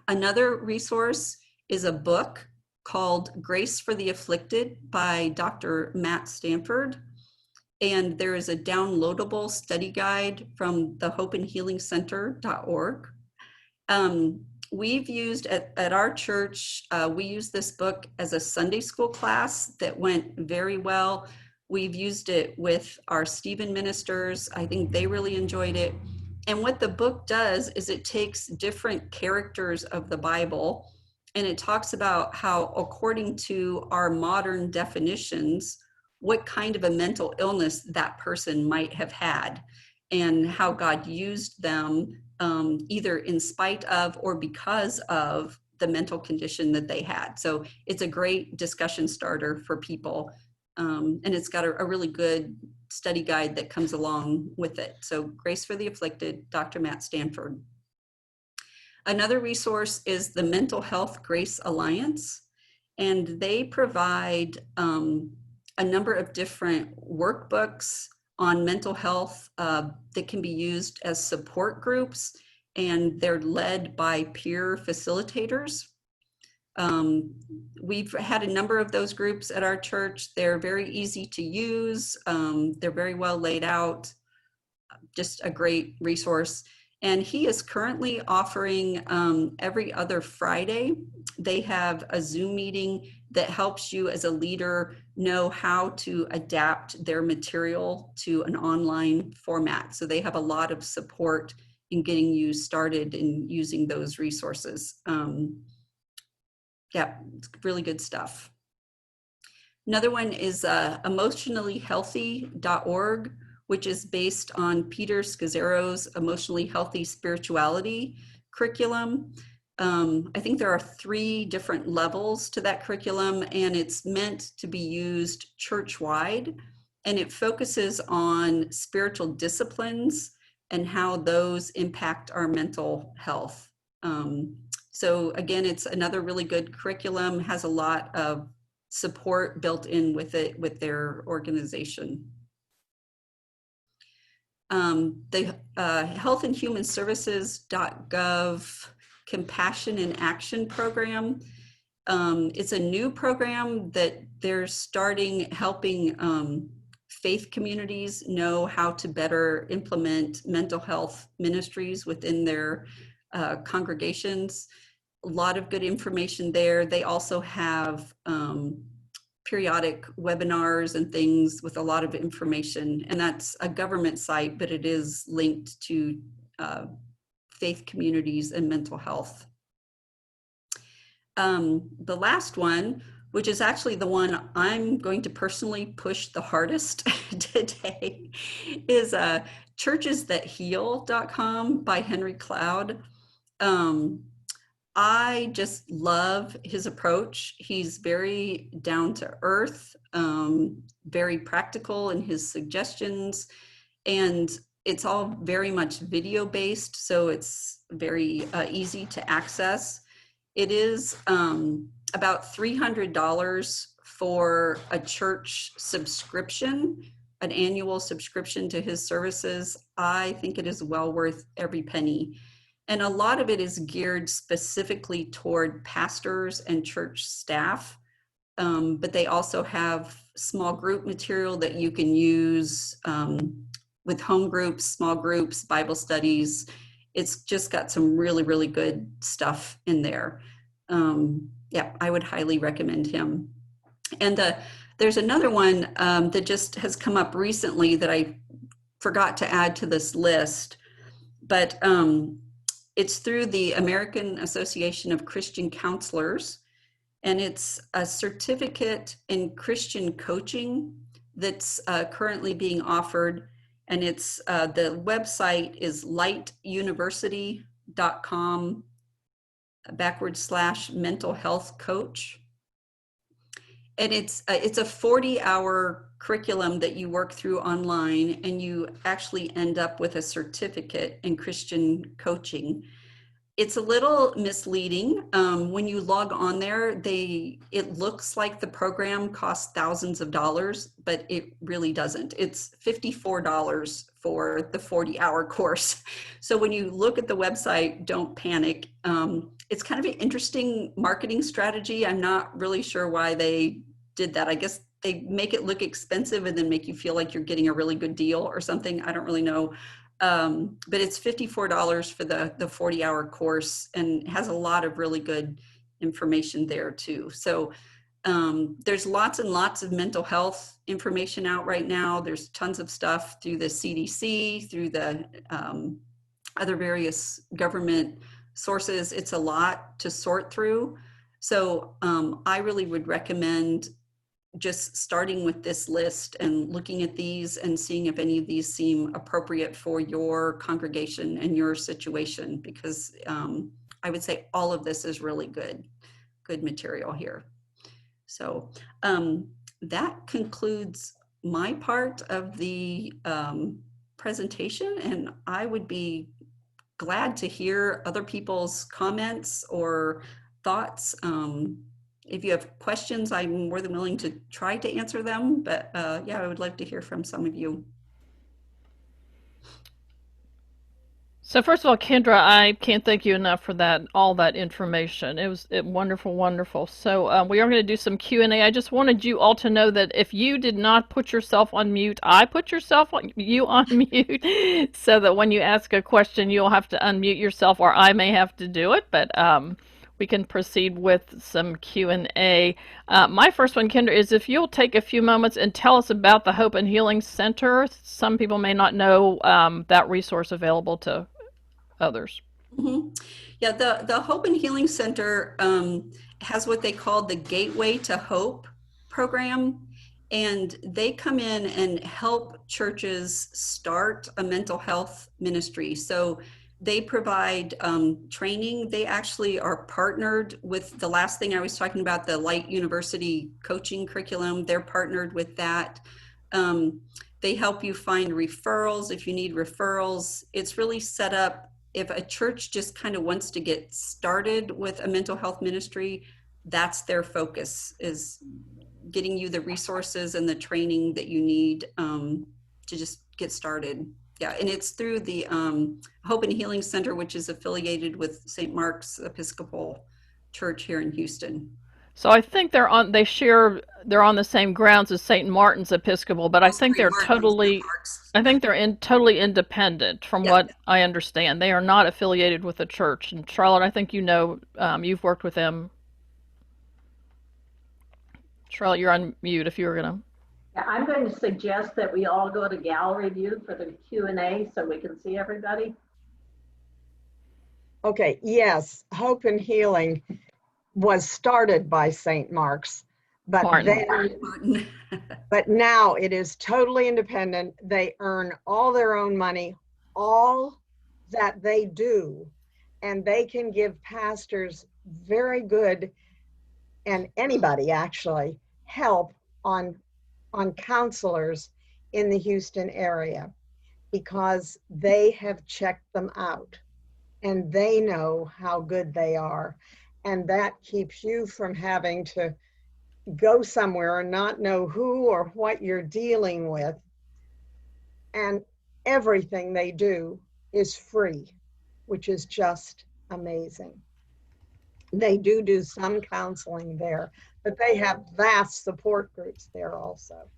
[SPEAKER 2] Another resource is a book called Grace for the Afflicted by Dr. Matt Stanford. And there is a downloadable study guide from the hopeandhealingcenter.org. We've used at our church, we used this book as a Sunday school class that went very well. We've used it with our Stephen ministers. I think they really enjoyed it. And what the book does is it takes different characters of the Bible and it talks about how, according to our modern definitions, what kind of a mental illness that person might have had and how God used them either in spite of or because of the mental condition that they had. So it's a great discussion starter for people. And it's got a really good study guide that comes along with it. So Grace for the Afflicted, Dr. Matt Stanford. Another resource is the Mental Health Grace Alliance, and they provide a number of different workbooks on mental health that can be used as support groups, and they're led by peer facilitators. We've had a number of those groups at our church. They're very easy to use. They're very well laid out, just a great resource. And he is currently offering every other Friday, they have a Zoom meeting that helps you as a leader know how to adapt their material to an online format. So they have a lot of support in getting you started in using those resources. Yeah, it's really good stuff. Another one is emotionallyhealthy.org, which is based on Peter Scazzero's Emotionally Healthy Spirituality curriculum. I think there are 3 different levels to that curriculum, and it's meant to be used church-wide, and it focuses on spiritual disciplines and how those impact our mental health. So again, it's another really good curriculum, has a lot of support built in with it, with their organization. The Health and Human Services.gov Compassion in Action program. It's a new program that they're starting helping faith communities know how to better implement mental health ministries within their congregations. A lot of good information there. They also have periodic webinars and things with a lot of information, and that's a government site, but it is linked to faith communities and mental health. The last one, which is actually the one I'm going to personally push the hardest today, is churchesthatheal.com by Henry Cloud. I just love his approach. He's very down to earth, very practical in his suggestions, and it's all very much video based, so it's very easy to access. It is about $300 for a church subscription, an annual subscription to his services. I think it is well worth every penny. And a lot of it is geared specifically toward pastors and church staff. But they also have small group material that you can use with home groups, small groups, Bible studies. It's just got some really, really good stuff in there. Yeah, I would highly recommend him. And there's another one that just has come up recently that I forgot to add to this list, but it's through the American Association of Christian Counselors, and it's a certificate in Christian coaching that's currently being offered. And it's the website is lightuniversity.com/mental health coach. And it's a 40-hour curriculum that you work through online, and you actually end up with a certificate in Christian coaching. It's a little misleading. When you log on there, it looks like the program costs thousands of dollars, but it really doesn't. It's $54 for the 40-hour course. So when you look at the website, don't panic. It's kind of an interesting marketing strategy. I'm not really sure why they did that. I guess they make it look expensive and then make you feel like you're getting a really good deal or something. I don't really know. But it's $54 for the 40-hour course, and has a lot of really good information there too. So there's lots and lots of mental health information out right now. There's tons of stuff through the CDC, through the other various government sources. It's a lot to sort through. So I really would recommend just starting with this list and looking at these and seeing if any of these seem appropriate for your congregation and your situation, because I would say all of this is really good material here. So that concludes my part of the presentation, and I would be glad to hear other people's comments or thoughts. If you have questions, I'm more than willing to try to answer them, but yeah, I would love to hear from some of you.
[SPEAKER 3] So first of all, Kendra, I can't thank you enough for all that information. It was wonderful, wonderful. So we are going to do some Q&A. I just wanted you all to know that if you did not put yourself on mute, I put you on mute, so that when you ask a question, you'll have to unmute yourself, or I may have to do it. But we can proceed with some Q&A. My first one, Kendra, is if you'll take a few moments and tell us about the Hope and Healing Center. Some people may not know that resource available to others.
[SPEAKER 2] Mm-hmm. Yeah, the Hope and Healing Center has what they call the Gateway to Hope program, and they come in and help churches start a mental health ministry. So they provide training. They actually are partnered with the last thing I was talking about, the Light University coaching curriculum. They're partnered with that. They help you find referrals if you need referrals. It's really set up, if a church just kind of wants to get started with a mental health ministry, that's their focus, is getting you the resources and the training that you need to just get started. Yeah, and it's through the Hope and Healing Center, which is affiliated with St. Mark's Episcopal Church here in Houston.
[SPEAKER 3] So I think they're on the same grounds as St. Martin's Episcopal, but I think they're totally independent from what I understand. They are not affiliated with the church. And Charlotte, I think you've worked with them. Charlotte, you're on mute if you were gonna.
[SPEAKER 1] Yeah, I'm going to suggest that we all go to gallery view for the Q&A so we can see everybody.
[SPEAKER 4] Okay, yes, Hope and Healing was started by St. Mark's, but but now it is totally independent. They earn all their own money, all that they do, and they can give pastors very good, and anybody actually, help on counselors in the Houston area, because they have checked them out and they know how good they are. And that keeps you from having to go somewhere and not know who or what you're dealing with. And everything they do is free. which is just amazing. They do some counseling there, but they have vast support groups there also.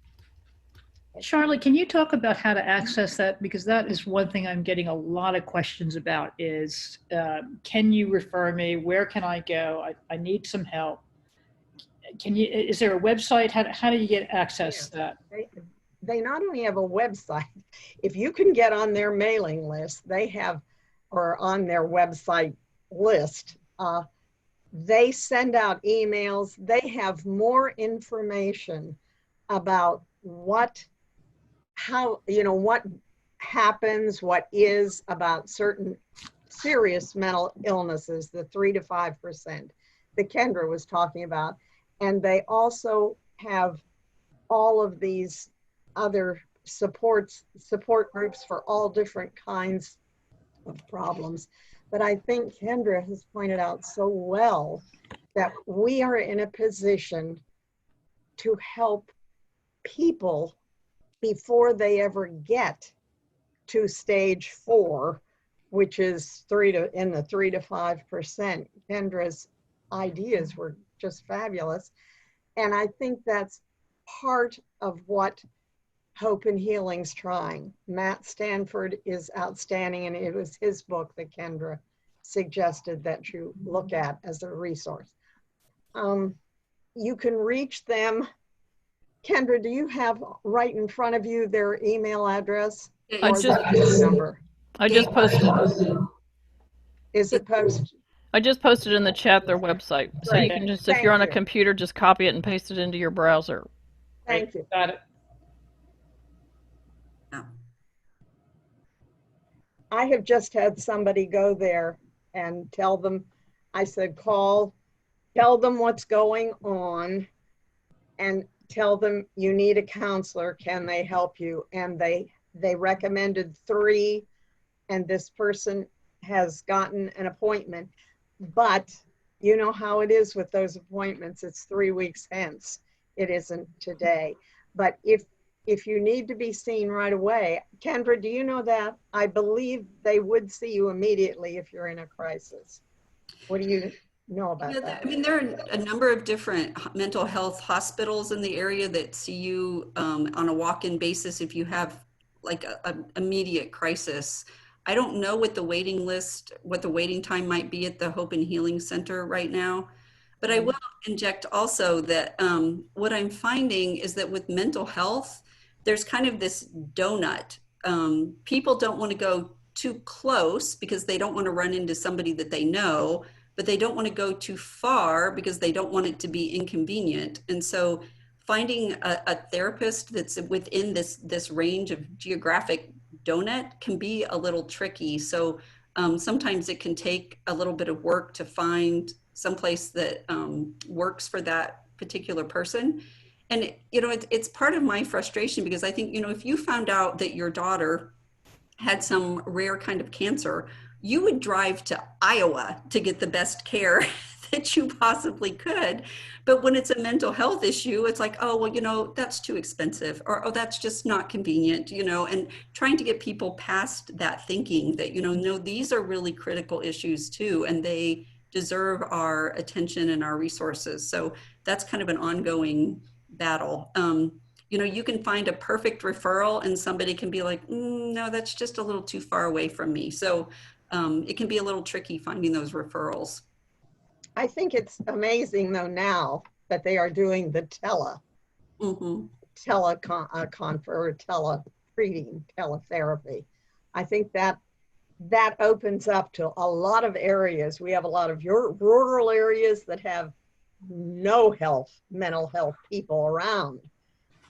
[SPEAKER 5] Charlotte, can you talk about how to access that? Because that is one thing I'm getting a lot of questions about is, can you refer me? Where can I go? I need some help. Is there a website? How do you get access to that?
[SPEAKER 4] They not only have a website, if you can get on their mailing list, they have, or on their website list, they send out emails. They have more information about what happens, what is about certain serious mental illnesses, the 3 to 5% that Kendra was talking about. And they also have all of these other support groups for all different kinds of problems. But I think Kendra has pointed out so well that we are in a position to help people before they ever get to stage 4, which is in the 3 to 5%. Kendra's ideas were just fabulous. And I think that's part of what Hope and Healing's trying. Matt Stanford is outstanding, and it was his book that Kendra suggested that you look at as a resource. You can reach them. Kendra, do you have right in front of you their email address?
[SPEAKER 3] I just posted.
[SPEAKER 4] Is it posted?
[SPEAKER 3] I just posted in the chat their website. So
[SPEAKER 4] Great.
[SPEAKER 3] you can just, if you're on a computer, just copy it and paste it into your browser.
[SPEAKER 4] Thank you.
[SPEAKER 5] Got it.
[SPEAKER 4] I have just had somebody go there and tell them, I said, tell them what's going on and tell them you need a counselor. Can they help you? And they recommended 3, and this person has gotten an appointment. But you know how it is with those appointments. It's 3 weeks hence. It isn't today. But if you need to be seen right away, Kendra, do you know that? I believe they would see you immediately if you're in a crisis. What do you know about that?
[SPEAKER 2] I mean, there are a number of different mental health hospitals in the area that see you on a walk-in basis if you have like an immediate crisis. I don't know what the waiting time might be at the Hope and Healing Center right now, but I will inject also that what I'm finding is that with mental health, there's kind of this donut. People don't want to go too close because they don't want to run into somebody that they know, but they don't want to go too far because they don't want it to be inconvenient. And so finding a therapist that's within this range of geographic donut can be a little tricky. So sometimes it can take a little bit of work to find someplace that works for that particular person. And it's part of my frustration because I think, if you found out that your daughter had some rare kind of cancer, you would drive to Iowa to get the best care that you possibly could. But when it's a mental health issue, it's like, oh, well, that's too expensive, or, oh, that's just not convenient, and trying to get people past that thinking that, no, these are really critical issues too, and they deserve our attention and our resources. So that's kind of an ongoing battle. You can find a perfect referral and somebody can be like, no, that's just a little too far away from me. So it can be a little tricky finding those referrals.
[SPEAKER 4] I think it's amazing though now that they are doing the teletherapy. I think that opens up to a lot of areas. We have a lot of rural areas that have no mental health people around.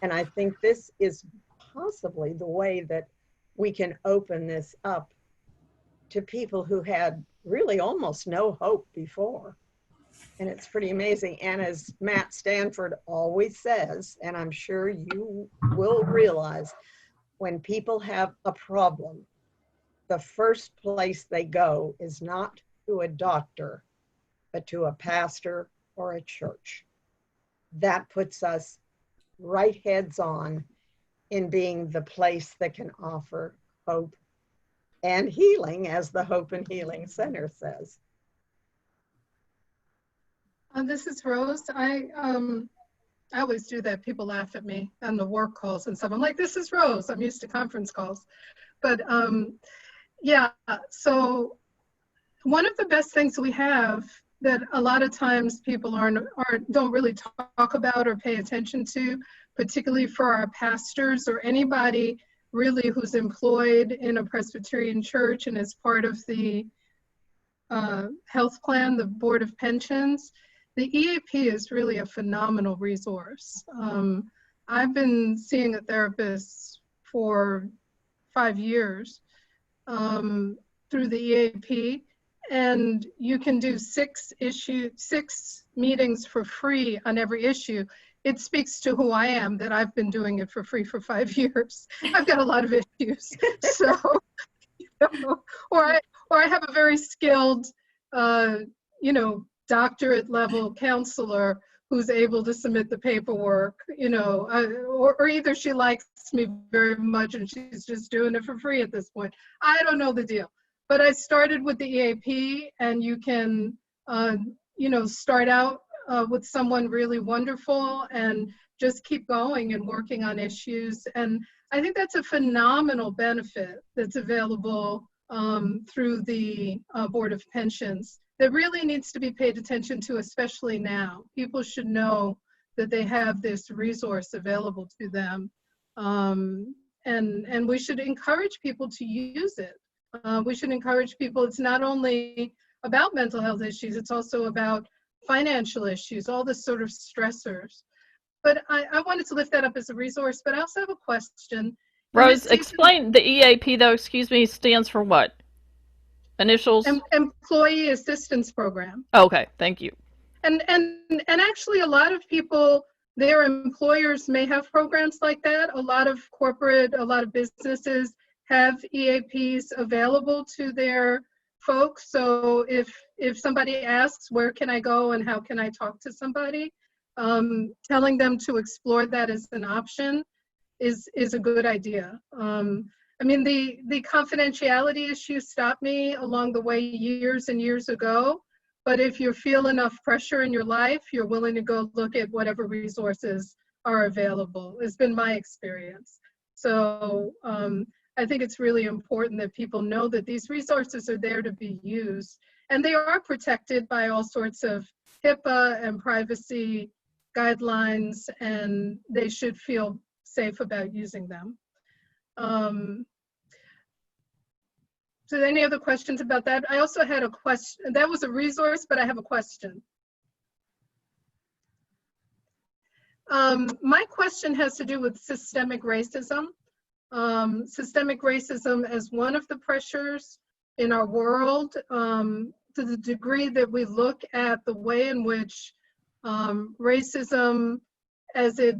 [SPEAKER 4] And I think this is possibly the way that we can open this up to people who had really almost no hope before. And it's pretty amazing. And as Matt Stanford always says, and I'm sure you will realize, when people have a problem, the first place they go is not to a doctor, but to a pastor or a church. That puts us right heads on in being the place that can offer hope and healing, as the Hope and Healing Center says.
[SPEAKER 6] This is Rose. I always do that. People laugh at me on the work calls and stuff. I'm like, this is Rose. I'm used to conference calls. But yeah, so one of the best things we have that a lot of times people don't really talk about or pay attention to, particularly for our pastors or anybody really who's employed in a Presbyterian church and is part of the health plan, the Board of Pensions, the EAP is really a phenomenal resource. I've been6 a therapist for 5 years through the EAP, and you can do 6 meetings for free on every issue. It speaks to who I am that I've been doing it for free for 5 years. I've got a lot of issues, so or I have a very skilled, doctorate level counselor who's able to submit the paperwork, or either she likes me very much and she's just doing it for free at this point. I don't know the deal, but I started with the EAP, and you can, start out with someone really wonderful and just keep going and working on issues. And I think that's a phenomenal benefit that's available through the Board of Pensions that really needs to be paid attention to, especially now. People should know that they have this resource available to them. And we should encourage people to use it. We should encourage people. It's not only about mental health issues, it's also about financial issues, all the sort of stressors. But I wanted to lift that up as a resource, but I also have a question.
[SPEAKER 3] Rose, explain the EAP though, excuse me, stands for what? Initials?
[SPEAKER 6] Employee Assistance Program.
[SPEAKER 3] Okay, thank you.
[SPEAKER 6] And actually a lot of people, their employers may have programs like that. A lot of businesses have EAPs available to their folks. So if somebody asks, where can I go and how can I talk to somebody? Telling them to explore that as an option is a good idea. The confidentiality issue stopped me along the way years and years ago, but if you feel enough pressure in your life, you're willing to go look at whatever resources are available. It's been my experience. So I think it's really important that people know that these resources are there to be used, and they are protected by all sorts of HIPAA and privacy guidelines, and they should feel safe about using them. So any other questions about that? I also had a question. That was a resource, but I have a question. My question has to do with systemic racism. Systemic racism as one of the pressures in our world, to the degree that we look at the way in which racism as it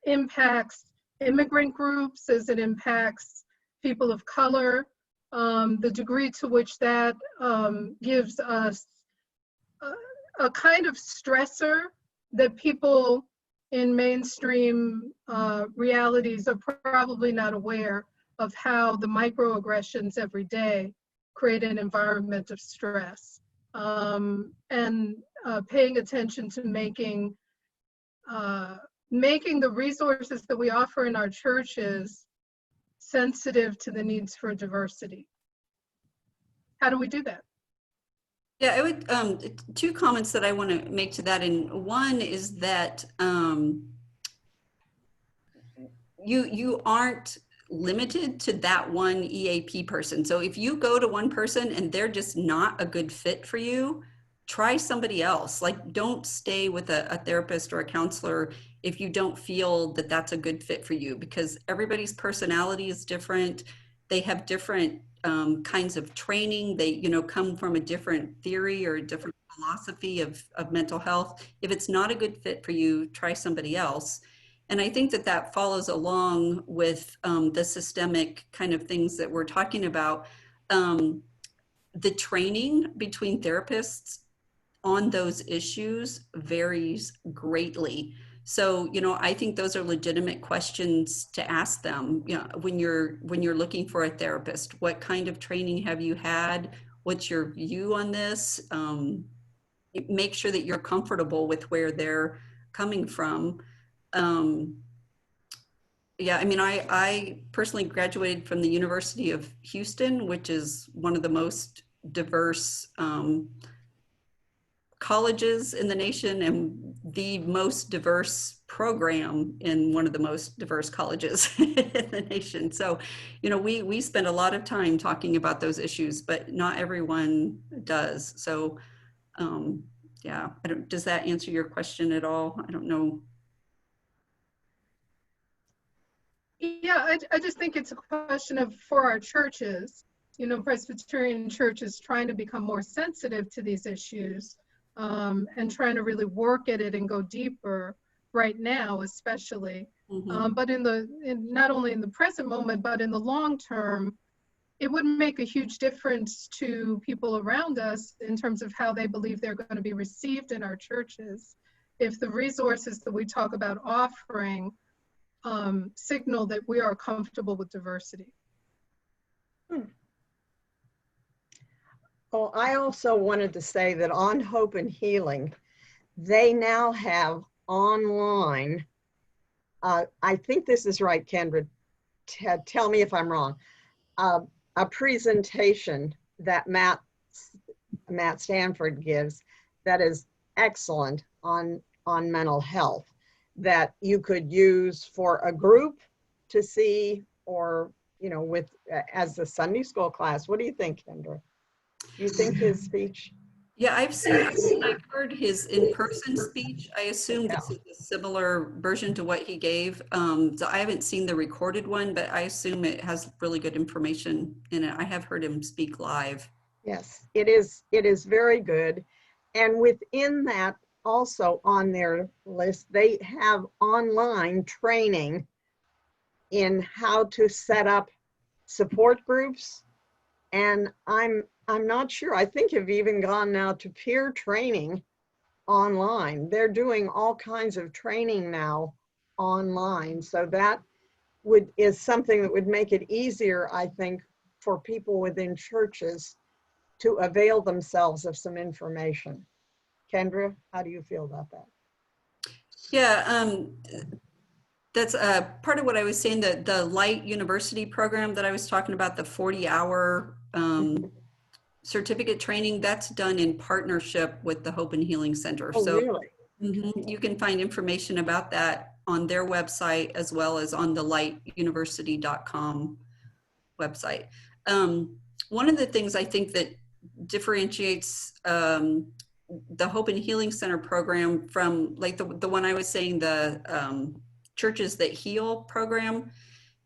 [SPEAKER 6] impacts immigrant groups, as it impacts people of color, the degree to which that gives us a kind of stressor that people in mainstream realities are probably not aware of, how the microaggressions every day create an environment of stress. And paying attention to making the resources that we offer in our churches sensitive to the needs for diversity. How do we do that?
[SPEAKER 2] Yeah, I would, 2 comments that I want to make to that. And one is that you aren't limited to that one EAP person. So if you go to one person and they're just not a good fit for you, try somebody else. Like, don't stay with a therapist or a counselor if you don't feel that that's a good fit for you, because everybody's personality is different. They have different kinds of training. They, come from a different theory or a different philosophy of mental health. If it's not a good fit for you, try somebody else. And I think that follows along with the systemic kind of things that we're talking about. The training between therapists on those issues varies greatly. So, you know, I think those are legitimate questions to ask them, you know, when you're looking for a therapist. What kind of training have you had? What's your view on this? Make sure that you're comfortable with where they're coming from. Yeah, I mean, I personally graduated from the University of Houston, which is one of the most diverse colleges in the nation and the most diverse program in one of the most diverse colleges in the nation. So, you know, we spend a lot of time talking about those issues, but not everyone does. So, yeah, does that answer your question at all? I don't know.
[SPEAKER 6] Yeah, I just think it's a question of, for our churches, you know, Presbyterian churches trying to become more sensitive to these issues, and trying to really work at it and go deeper right now, especially. But not only in the present moment, but in the long term, it would make a huge difference to people around us in terms of how they believe they're going to be received in our churches if the resources that we talk about offering signal that we are comfortable with diversity.
[SPEAKER 4] Well, I also wanted to say that on Hope and Healing, they now have online, I think this is right, Kendra, tell me if I'm wrong, a presentation that Matt Stanford gives that is excellent on mental health, that you could use for a group to see, or, you know, with as a Sunday school class. What do you think, Kendra? Do you think his speech?
[SPEAKER 2] Yeah, I've heard his in-person speech. I assume this is a similar version to what he gave. So I haven't seen the recorded one, but I assume it has really good information in it. I have heard him speak live.
[SPEAKER 4] Yes, it is very good. And within that, also on their list, they have online training in how to set up support groups. And I'm not sure, I think have even gone now to peer training online. They're doing all kinds of training now online. So that is something that would make it easier, I think, for people within churches to avail themselves of some information. Kendra, how do you feel about that?
[SPEAKER 2] Yeah, that's part of what I was saying, the Light University program that I was talking about, the 40-hour certificate training, that's done in partnership with the Hope and Healing Center.
[SPEAKER 4] Oh,
[SPEAKER 2] so
[SPEAKER 4] really?
[SPEAKER 2] You can find information about that on their website as well as on the lightuniversity.com website. One of the things I think that differentiates the Hope and Healing Center program from like the one I was saying, the Churches That Heal program,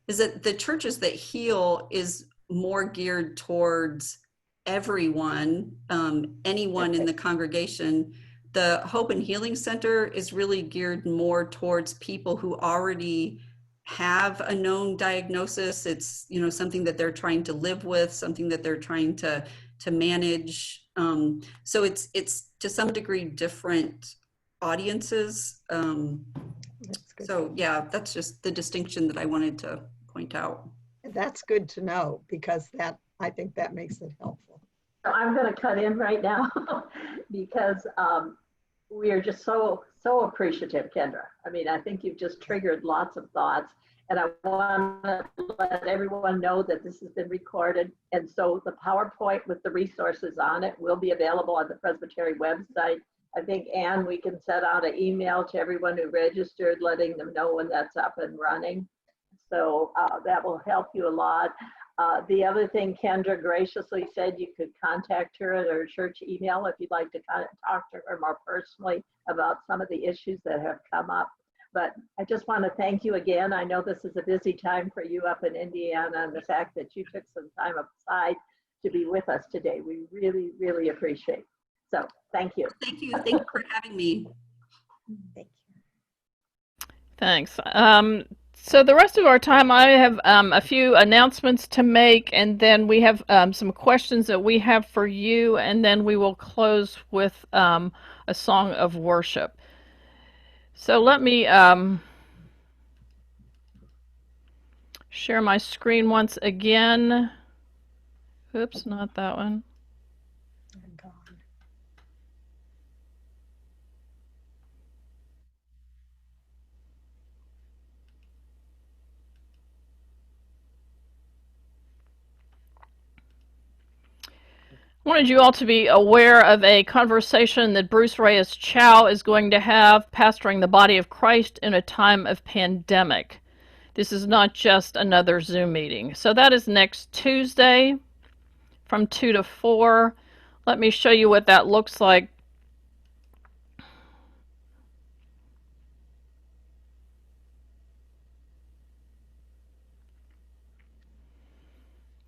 [SPEAKER 2] is that the Churches That Heal is more geared towards everyone, anyone in the congregation. The Hope and Healing Center is really geared more towards people who already have a known diagnosis. It's, you know, something that they're trying to live with, something that they're trying to manage. So it's to some degree different audiences. So yeah, that's just the distinction that I wanted to point out.
[SPEAKER 4] That's good to know, because I think that makes it helpful.
[SPEAKER 1] So I'm going to cut in right now because we are just so appreciative, Kendra. I mean, I think you've just triggered lots of thoughts, and I want to let everyone know that this has been recorded. And so the PowerPoint with the resources on it will be available on the Presbytery website. I think, Anne, we can send out an email to everyone who registered, letting them know when that's up and running. So that will help you a lot. The other thing, Kendra graciously said you could contact her at her church email if you'd like to talk to her more personally about some of the issues that have come up. But I just want to thank you again. I know this is a busy time for you up in Indiana, and the fact that you took some time aside to be with us today, we really, really appreciate. So thank you.
[SPEAKER 2] Thank you. Thank you for having me.
[SPEAKER 4] Thank you.
[SPEAKER 3] Thanks. So the rest of our time, I have a few announcements to make, and then we have some questions that we have for you, and then we will close with a song of worship. So let me share my screen once again. Oops, not that one. I wanted you all to be aware of a conversation that Bruce Reyes Chow is going to have pastoring the body of Christ in a time of pandemic. This is not just another Zoom meeting. So that is next Tuesday from 2 to 4. Let me show you what that looks like.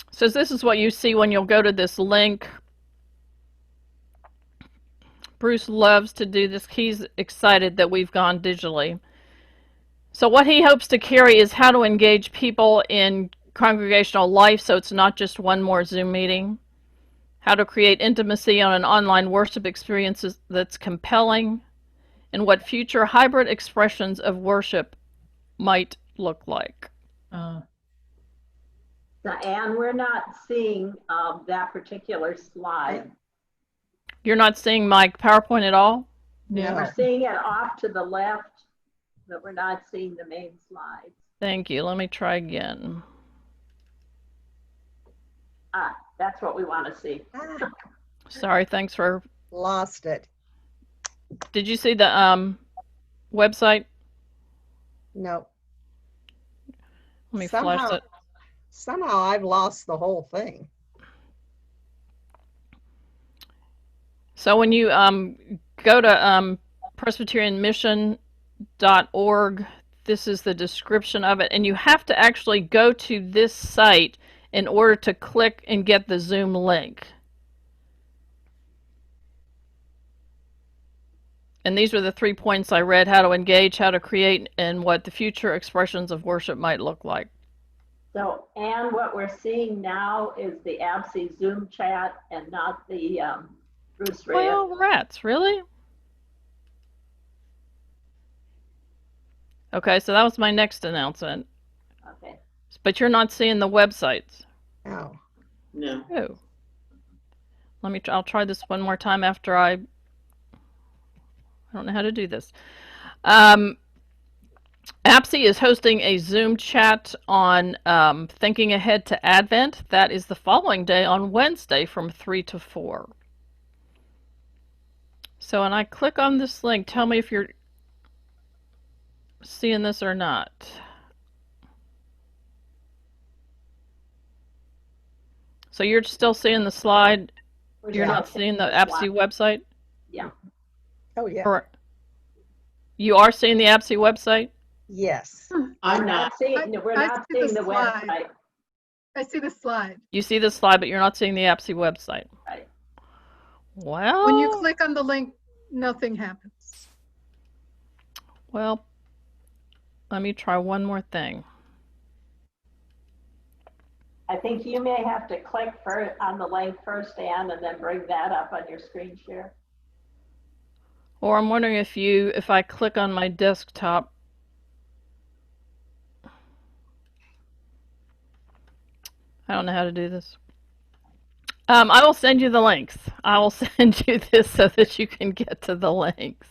[SPEAKER 3] So this is what you see when you'll go to this link. Bruce loves to do this. He's excited that we've gone digitally. So what he hopes to carry is how to engage people in congregational life so it's not just one more Zoom meeting. How to create intimacy on an online worship experience that's compelling, and what future hybrid expressions of worship might look like.
[SPEAKER 1] Diane, we're not seeing that particular slide.
[SPEAKER 3] You're not seeing my PowerPoint at all?
[SPEAKER 4] No.
[SPEAKER 1] We're seeing it off to the left, but we're not seeing the main slides.
[SPEAKER 3] Thank you. Let me try again.
[SPEAKER 1] Ah, that's what we want to see.
[SPEAKER 3] Sorry, thanks for...
[SPEAKER 4] Lost it.
[SPEAKER 3] Did you see the website?
[SPEAKER 4] No.
[SPEAKER 3] Let me flash it.
[SPEAKER 4] Somehow I've lost the whole thing.
[SPEAKER 3] So when you go to presbyterianmission.org, this is the description of it, and you have to actually go to this site in order to click and get the Zoom link. And these are the 3 points I read: how to engage, how to create, and what the future expressions of worship might look like.
[SPEAKER 1] So, Anne, what we're seeing now is the ABSI Zoom chat and not the Bruce Reyes.
[SPEAKER 3] Well, rats, really? Okay, so that was my next announcement.
[SPEAKER 1] Okay.
[SPEAKER 3] But you're not seeing the websites.
[SPEAKER 4] Oh.
[SPEAKER 7] No.
[SPEAKER 3] Oh. I'll try this one more time after I don't know how to do this. APSI is hosting a Zoom chat on Thinking Ahead to Advent. That is the following day on Wednesday from 3 to 4. So when I click on this link, tell me if you're seeing this or not. So you're still seeing the slide? You're not seeing the APSI website?
[SPEAKER 1] Yeah.
[SPEAKER 4] Oh, yeah.
[SPEAKER 3] Or you are seeing the APSI website?
[SPEAKER 4] Yes.
[SPEAKER 7] I'm not.
[SPEAKER 1] We're not
[SPEAKER 6] see the
[SPEAKER 1] seeing the
[SPEAKER 6] slide.
[SPEAKER 1] website.
[SPEAKER 6] I see the slide.
[SPEAKER 3] You see the slide, but you're not seeing the APSI website.
[SPEAKER 1] Right.
[SPEAKER 3] Well,
[SPEAKER 6] When you click on the link, nothing happens.
[SPEAKER 3] well, let me try one more thing.
[SPEAKER 1] I think you may have to click on the link first, Anne, and then bring that up on your screen share.
[SPEAKER 3] Or I'm wondering if I click on my desktop. I don't know how to do this. I will send you the links. I will send you this so that you can get to the links.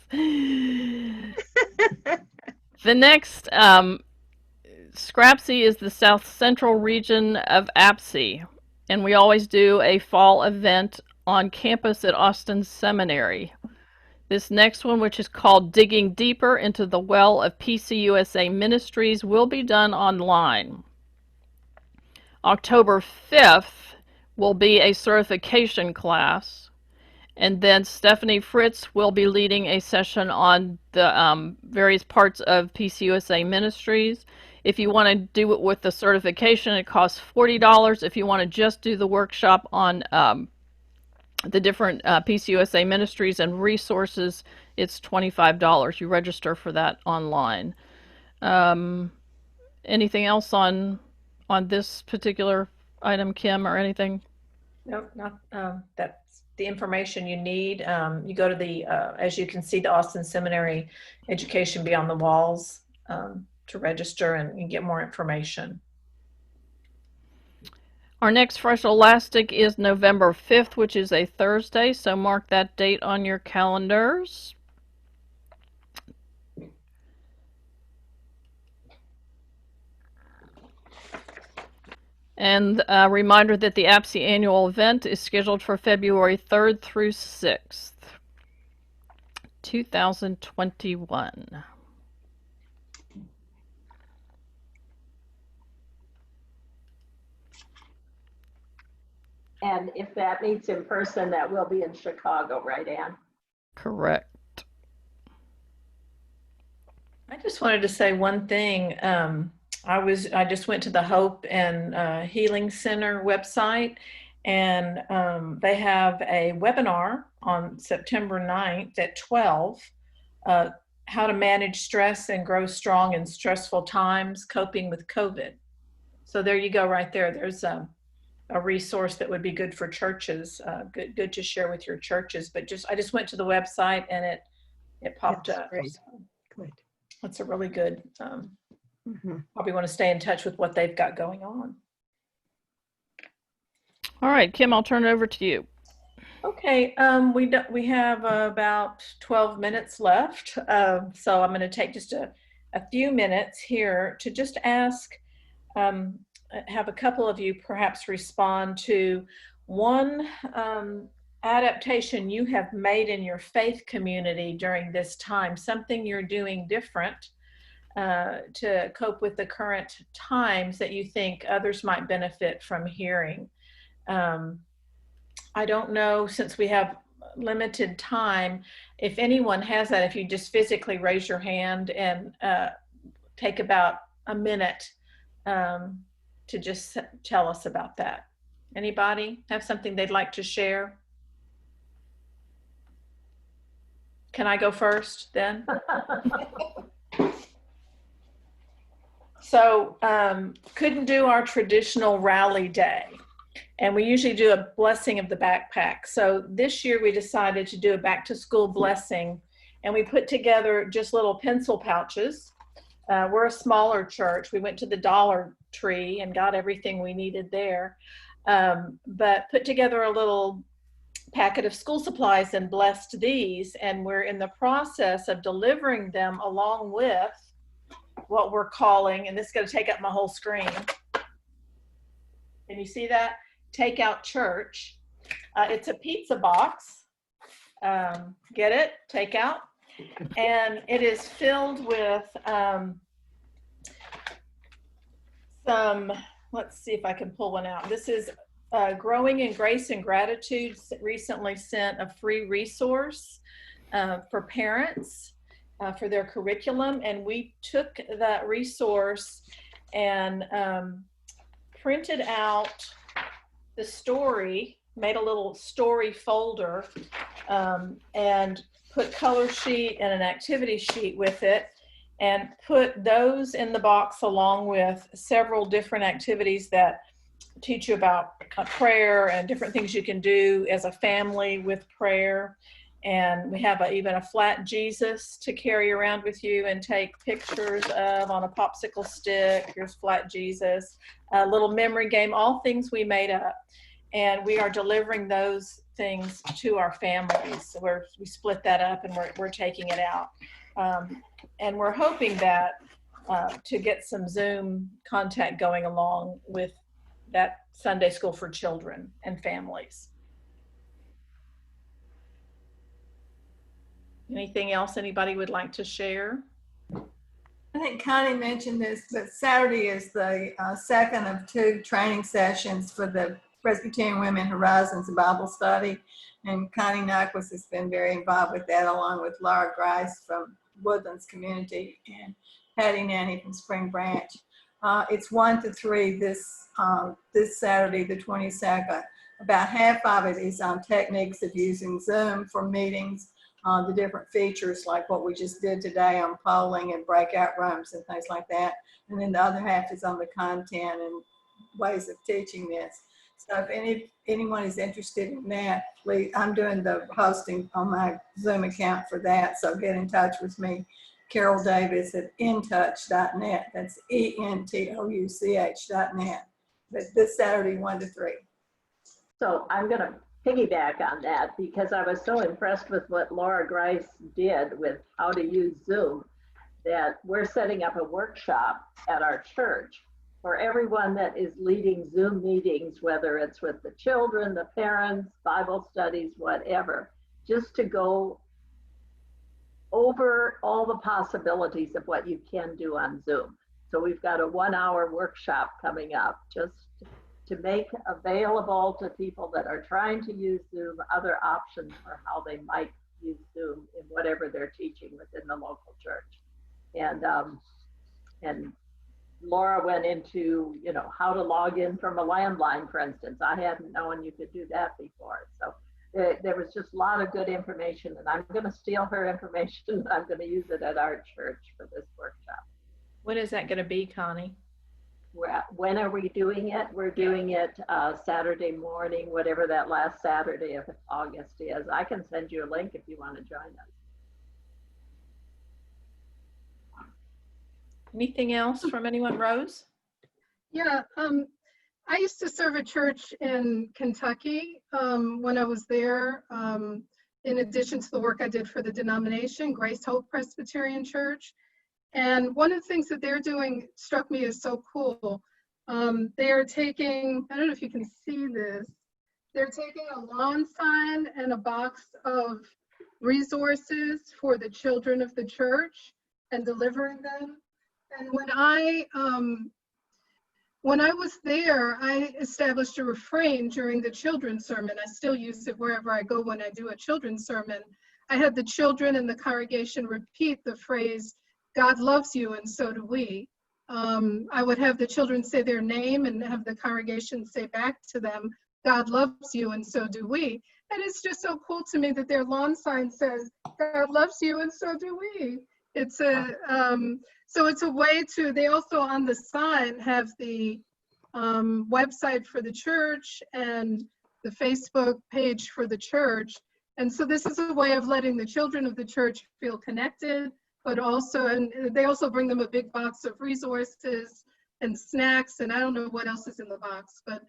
[SPEAKER 3] The next, SCRAPSI is the South Central region of APSI, and we always do a fall event on campus at Austin Seminary. This next one, which is called Digging Deeper into the Well of PCUSA Ministries, will be done online. October 5th will be a certification class, and then Stephanie Fritz will be leading a session on the various parts of PCUSA Ministries. If you want to do it with the certification, it costs $40. If you want to just do the workshop on the different PCUSA ministries and resources, it's $25. You register for that online. Anything else on this particular item, Kim, or anything?
[SPEAKER 7] Nope, not, that's the information you need. You go to the, as you can see, the Austin Seminary Education Beyond the Walls to register and you get more information.
[SPEAKER 3] Our next Fresh Elastic is November 5th, which is a Thursday, so mark that date on your calendars. And a reminder that the APSE annual event is scheduled for February 3rd through 6th, 2021.
[SPEAKER 1] And if that meets in person, that will be in Chicago, right, Ann?
[SPEAKER 3] Correct.
[SPEAKER 7] I just wanted to say one thing. I just went to the Hope and Healing Center website, and they have a webinar on September 9th at 12, how to manage stress and grow strong in stressful times, coping with COVID. So there you go right there. There's a resource that would be good for churches, good to share with your churches. But I just went to the website and it popped up.
[SPEAKER 4] Great. Good.
[SPEAKER 7] That's a really good, probably want to stay in touch with what they've got going on.
[SPEAKER 3] All right, Kim, I'll turn it over to you.
[SPEAKER 7] Okay, we have about 12 minutes left. So I'm going to take just a few minutes here to just ask, have a couple of you perhaps respond to one adaptation you have made in your faith community during this time, something you're doing different to cope with the current times that you think others might benefit from hearing. I don't know, since we have limited time, if anyone has that, if you just physically raise your hand and take about a minute to just tell us about that. Anybody have something they'd like to share? Can I go first then? So couldn't do our traditional rally day. And we usually do a blessing of the backpack. So this year we decided to do a back to school blessing, and we put together just little pencil pouches. We're a smaller church. We went to the Dollar Tree and got everything we needed there. But put together a little packet of school supplies and blessed these. And we're in the process of delivering them along with what we're calling, and this is going to take up my whole screen. Can you see that? Takeout Church. It's a pizza box. Get it? Takeout. And it is filled with some, let's see if I can pull one out. This is Growing in Grace and Gratitude recently sent a free resource for parents for their curriculum. And we took that resource and printed out the story, made a little story folder, and put color sheet and an activity sheet with it, and put those in the box along with several different activities that teach you about prayer and different things you can do as a family with prayer. And we have even a flat Jesus to carry around with you and take pictures of on a popsicle stick. Here's flat Jesus, a little memory game, all things we made up. And we are delivering those things to our families. So we split that up and we're taking it out. And we're hoping that to get some Zoom contact going along with that Sunday School for Children and families. Anything else anybody would like to share?
[SPEAKER 8] I think Connie mentioned this, but Saturday is the second of 2 training sessions for the Presbyterian Women Horizons Bible Study. And Connie Nyquist has been very involved with that, along with Laura Grice from Woodlands Community and Patty Nanny from Spring Branch. It's 1 to 3 this Saturday, the 22nd. About half of it is on techniques of using Zoom for meetings, the different features like what we just did today on polling and breakout rooms and things like that. And then the other half is on the content and ways of teaching this. So if anyone is interested in that, please, I'm doing the hosting on my Zoom account for that. So get in touch with me, Carol Davis at intouch.net. That's ENTOUCH.net. But this Saturday, 1 to 3.
[SPEAKER 1] So I'm going to piggyback on that because I was so impressed with what Laura Grice did with how to use Zoom that we're setting up a workshop at our church for everyone that is leading Zoom meetings, whether it's with the children, the parents, Bible studies, whatever, just to go over all the possibilities of what you can do on Zoom. So we've got a 1-hour workshop coming up just to make available to people that are trying to use Zoom other options for how they might use Zoom in whatever they're teaching within the local church. And Laura went into, you know, how to log in from a landline, for instance. I hadn't known you could do that before. So there was just a lot of good information, and I'm going to steal her information and I'm going to use it at our church for this workshop.
[SPEAKER 7] When is that going to be, Connie?
[SPEAKER 1] When are we doing it? We're doing it Saturday morning, whatever that last Saturday of August is. I can send you a link if you want to join us.
[SPEAKER 7] Anything else from anyone, Rose?
[SPEAKER 6] Yeah, I used to serve a church in Kentucky when I was there. In addition to the work I did for the denomination, Grace Hope Presbyterian Church. And one of the things that they're doing struck me as so cool. They are taking, I don't know if you can see this, they're taking a lawn sign and a box of resources for the children of the church and delivering them. And when I was there, I established a refrain during the children's sermon. I still use it wherever I go when I do a children's sermon. I had the children in the congregation repeat the phrase, "God loves you and so do we." I would have the children say their name and have the congregation say back to them, "God loves you and so do we." And it's just so cool to me that their lawn sign says, "God loves you and so do we." It's a, so it's a way to, they also on the sign have the website for the church and the Facebook page for the church. And so this is a way of letting the children of the church feel connected, but also, and they also bring them a big box of resources and snacks, and I don't know what else is in the box, but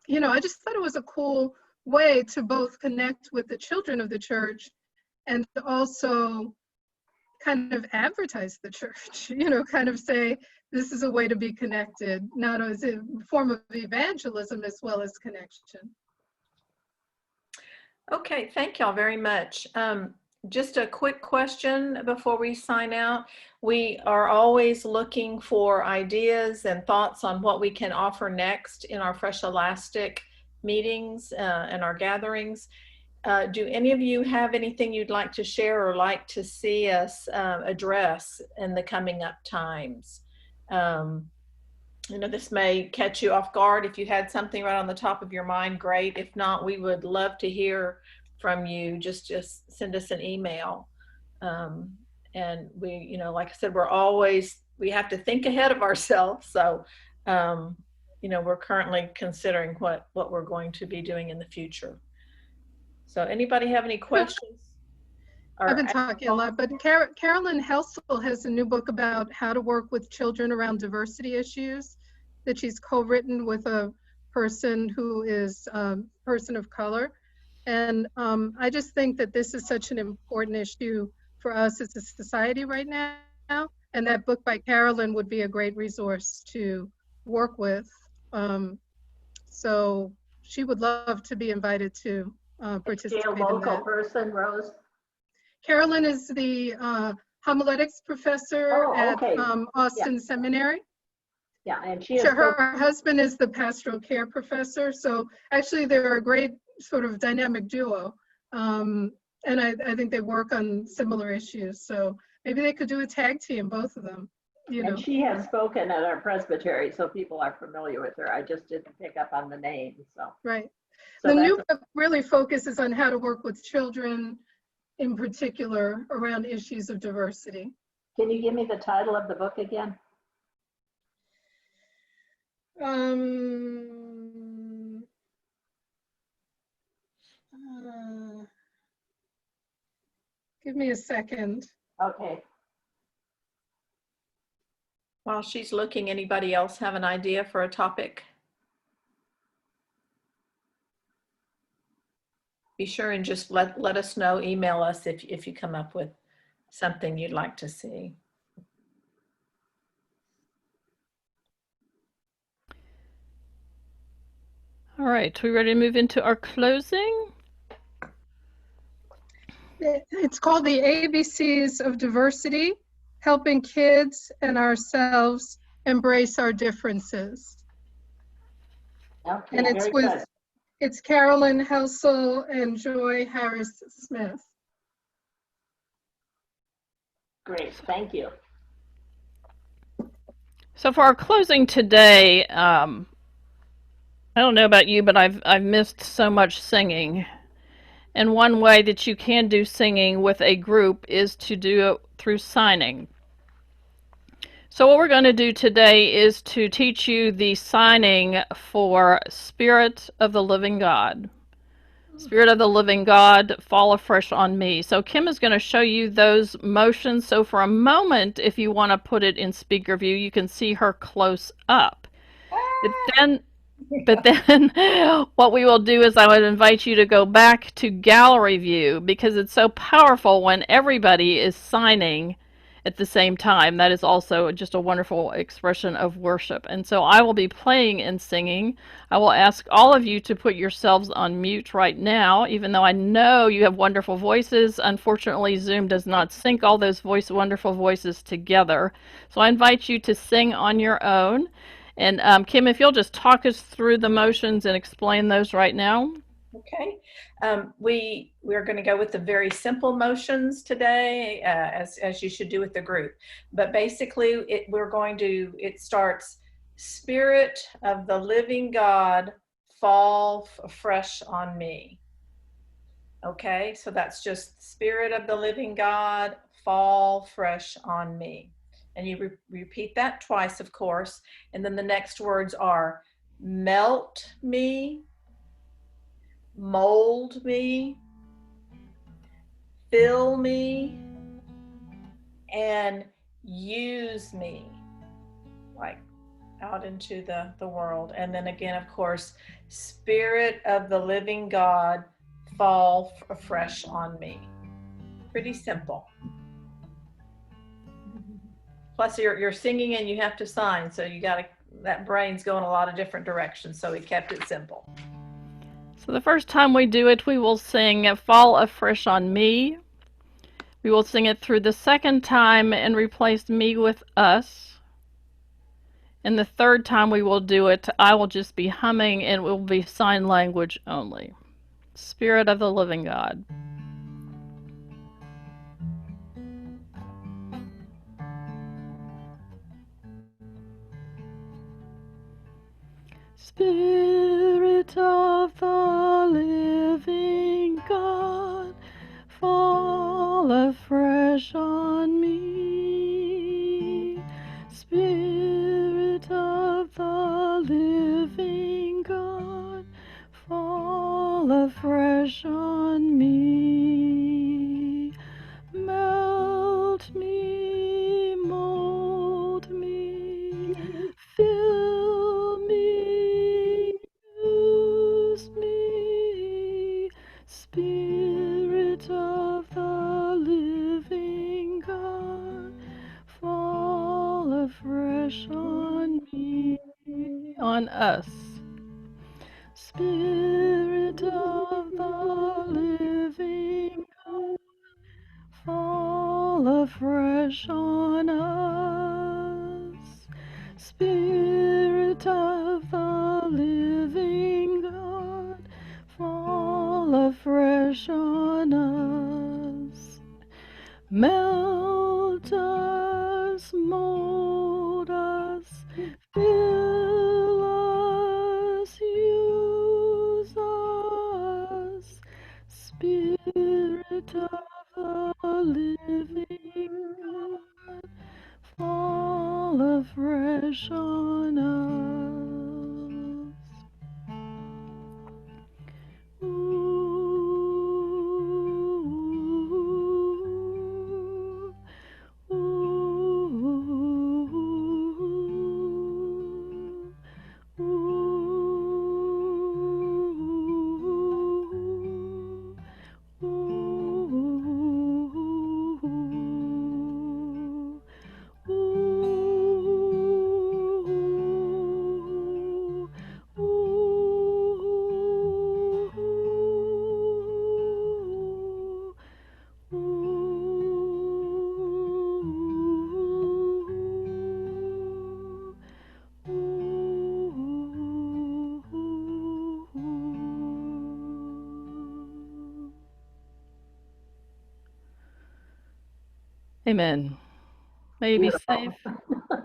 [SPEAKER 6] you know, I just thought it was a cool way to both connect with the children of the church and also kind of advertise the church, you know, kind of say, this is a way to be connected, not as a form of evangelism as well as connection.
[SPEAKER 7] Okay, thank y'all very much. Just a quick question before we sign out. We are always looking for ideas and thoughts on what we can offer next in our Fresh Elastic meetings and our gatherings. Do any of you have anything you'd like to share or like to see us address in the coming up times? You know, this may catch you off guard. If you had something right on the top of your mind, great. If not, we would love to hear from you. Just send us an email. And we, you know, like I said, we have to think ahead of ourselves. So, you know, we're currently considering what we're going to be doing in the future. So anybody have any questions?
[SPEAKER 6] I've been talking a lot, but Carolyn Helsel has a new book about how to work with children around diversity issues that she's co-written with a person who is a person of color. And I just think that this is such an important issue for us as a society right now. And that book by Carolyn would be a great resource to work with. So she would love to be invited to participate in that.
[SPEAKER 1] Is she a local person, Rose?
[SPEAKER 6] Carolyn is the homiletics professor at Austin Seminary.
[SPEAKER 1] Yeah, and
[SPEAKER 6] her husband is the pastoral care professor. So actually they're a great sort of dynamic duo. And I think they work on similar issues. So maybe they could do a tag team, both of them. You know.
[SPEAKER 1] And she has spoken at our presbytery, so people are familiar with her. I just didn't pick up on the name, so.
[SPEAKER 6] Right.
[SPEAKER 1] So
[SPEAKER 6] the new book really focuses on how to work with children, in particular, around issues of diversity.
[SPEAKER 1] Can you give me the title of the book again?
[SPEAKER 6] Give me a second.
[SPEAKER 1] Okay.
[SPEAKER 7] While she's looking, anybody else have an idea for a topic? Be sure and just let us know, email us if you come up with something you'd like to see.
[SPEAKER 3] All right, we ready to move into our closing?
[SPEAKER 6] It's called the ABCs of Diversity, Helping Kids and Ourselves Embrace Our Differences.
[SPEAKER 1] Okay,
[SPEAKER 6] And it's
[SPEAKER 1] very
[SPEAKER 6] with,
[SPEAKER 1] good.
[SPEAKER 6] it's Carolyn Helsel and Joy Harris Smith.
[SPEAKER 1] Great, thank you.
[SPEAKER 3] So for our closing today, I don't know about you, but I've missed so much singing. And one way that you can do singing with a group is to do it through signing. So what we're going to do today is to teach you the signing for Spirit of the Living God. Spirit of the Living God, fall afresh on me. So Kim is going to show you those motions. So for a moment, if you want to put it in speaker view, you can see her close up. But then what we will do is I would invite you to go back to gallery view, because it's so powerful when everybody is signing at the same time. That is also just a wonderful expression of worship. And so I will be playing and singing. I will ask all of you to put yourselves on mute right now, even though I know you have wonderful voices. Unfortunately, Zoom does not sync all those wonderful voices together. So I invite you to sing on your own. And Kim, if you'll just talk us through the motions and explain those right now.
[SPEAKER 7] Okay. We're going to go with the very simple motions today, as you should do with the group. But basically, it starts, Spirit of the Living God, fall afresh on me. Okay, so that's just Spirit of the Living God, fall fresh on me. And you repeat that twice, of course. And then the next words are melt me, mold me, fill me, and use me, like out into the world. And then again, of course, Spirit of the Living God, fall afresh on me. Pretty simple. Plus you're singing and you have to sign, so that brain's going a lot of different directions, so we kept it simple.
[SPEAKER 3] So the first time we do it, we will sing Fall Afresh on Me. We will sing it through the second time and replace me with us. And the third time we will do it, I will just be humming and it will be sign language only. Spirit of the Living God. Spirit of the living God, fall afresh on me. Spirit of the living God, fall afresh on me. Melt me, mold me, fill me, use me. Spirit of the living God, fall afresh on me, on us. Spirit of the living God, fall afresh on us. Spirit of the living God, fall afresh on us. Melt us, mold us, fill us, use us. Spirit of the living God, fall afresh on us. Ooh. Amen. May you be
[SPEAKER 1] Beautiful.
[SPEAKER 3] safe.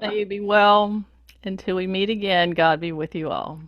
[SPEAKER 3] May you be well. Until we meet again, God be with you all.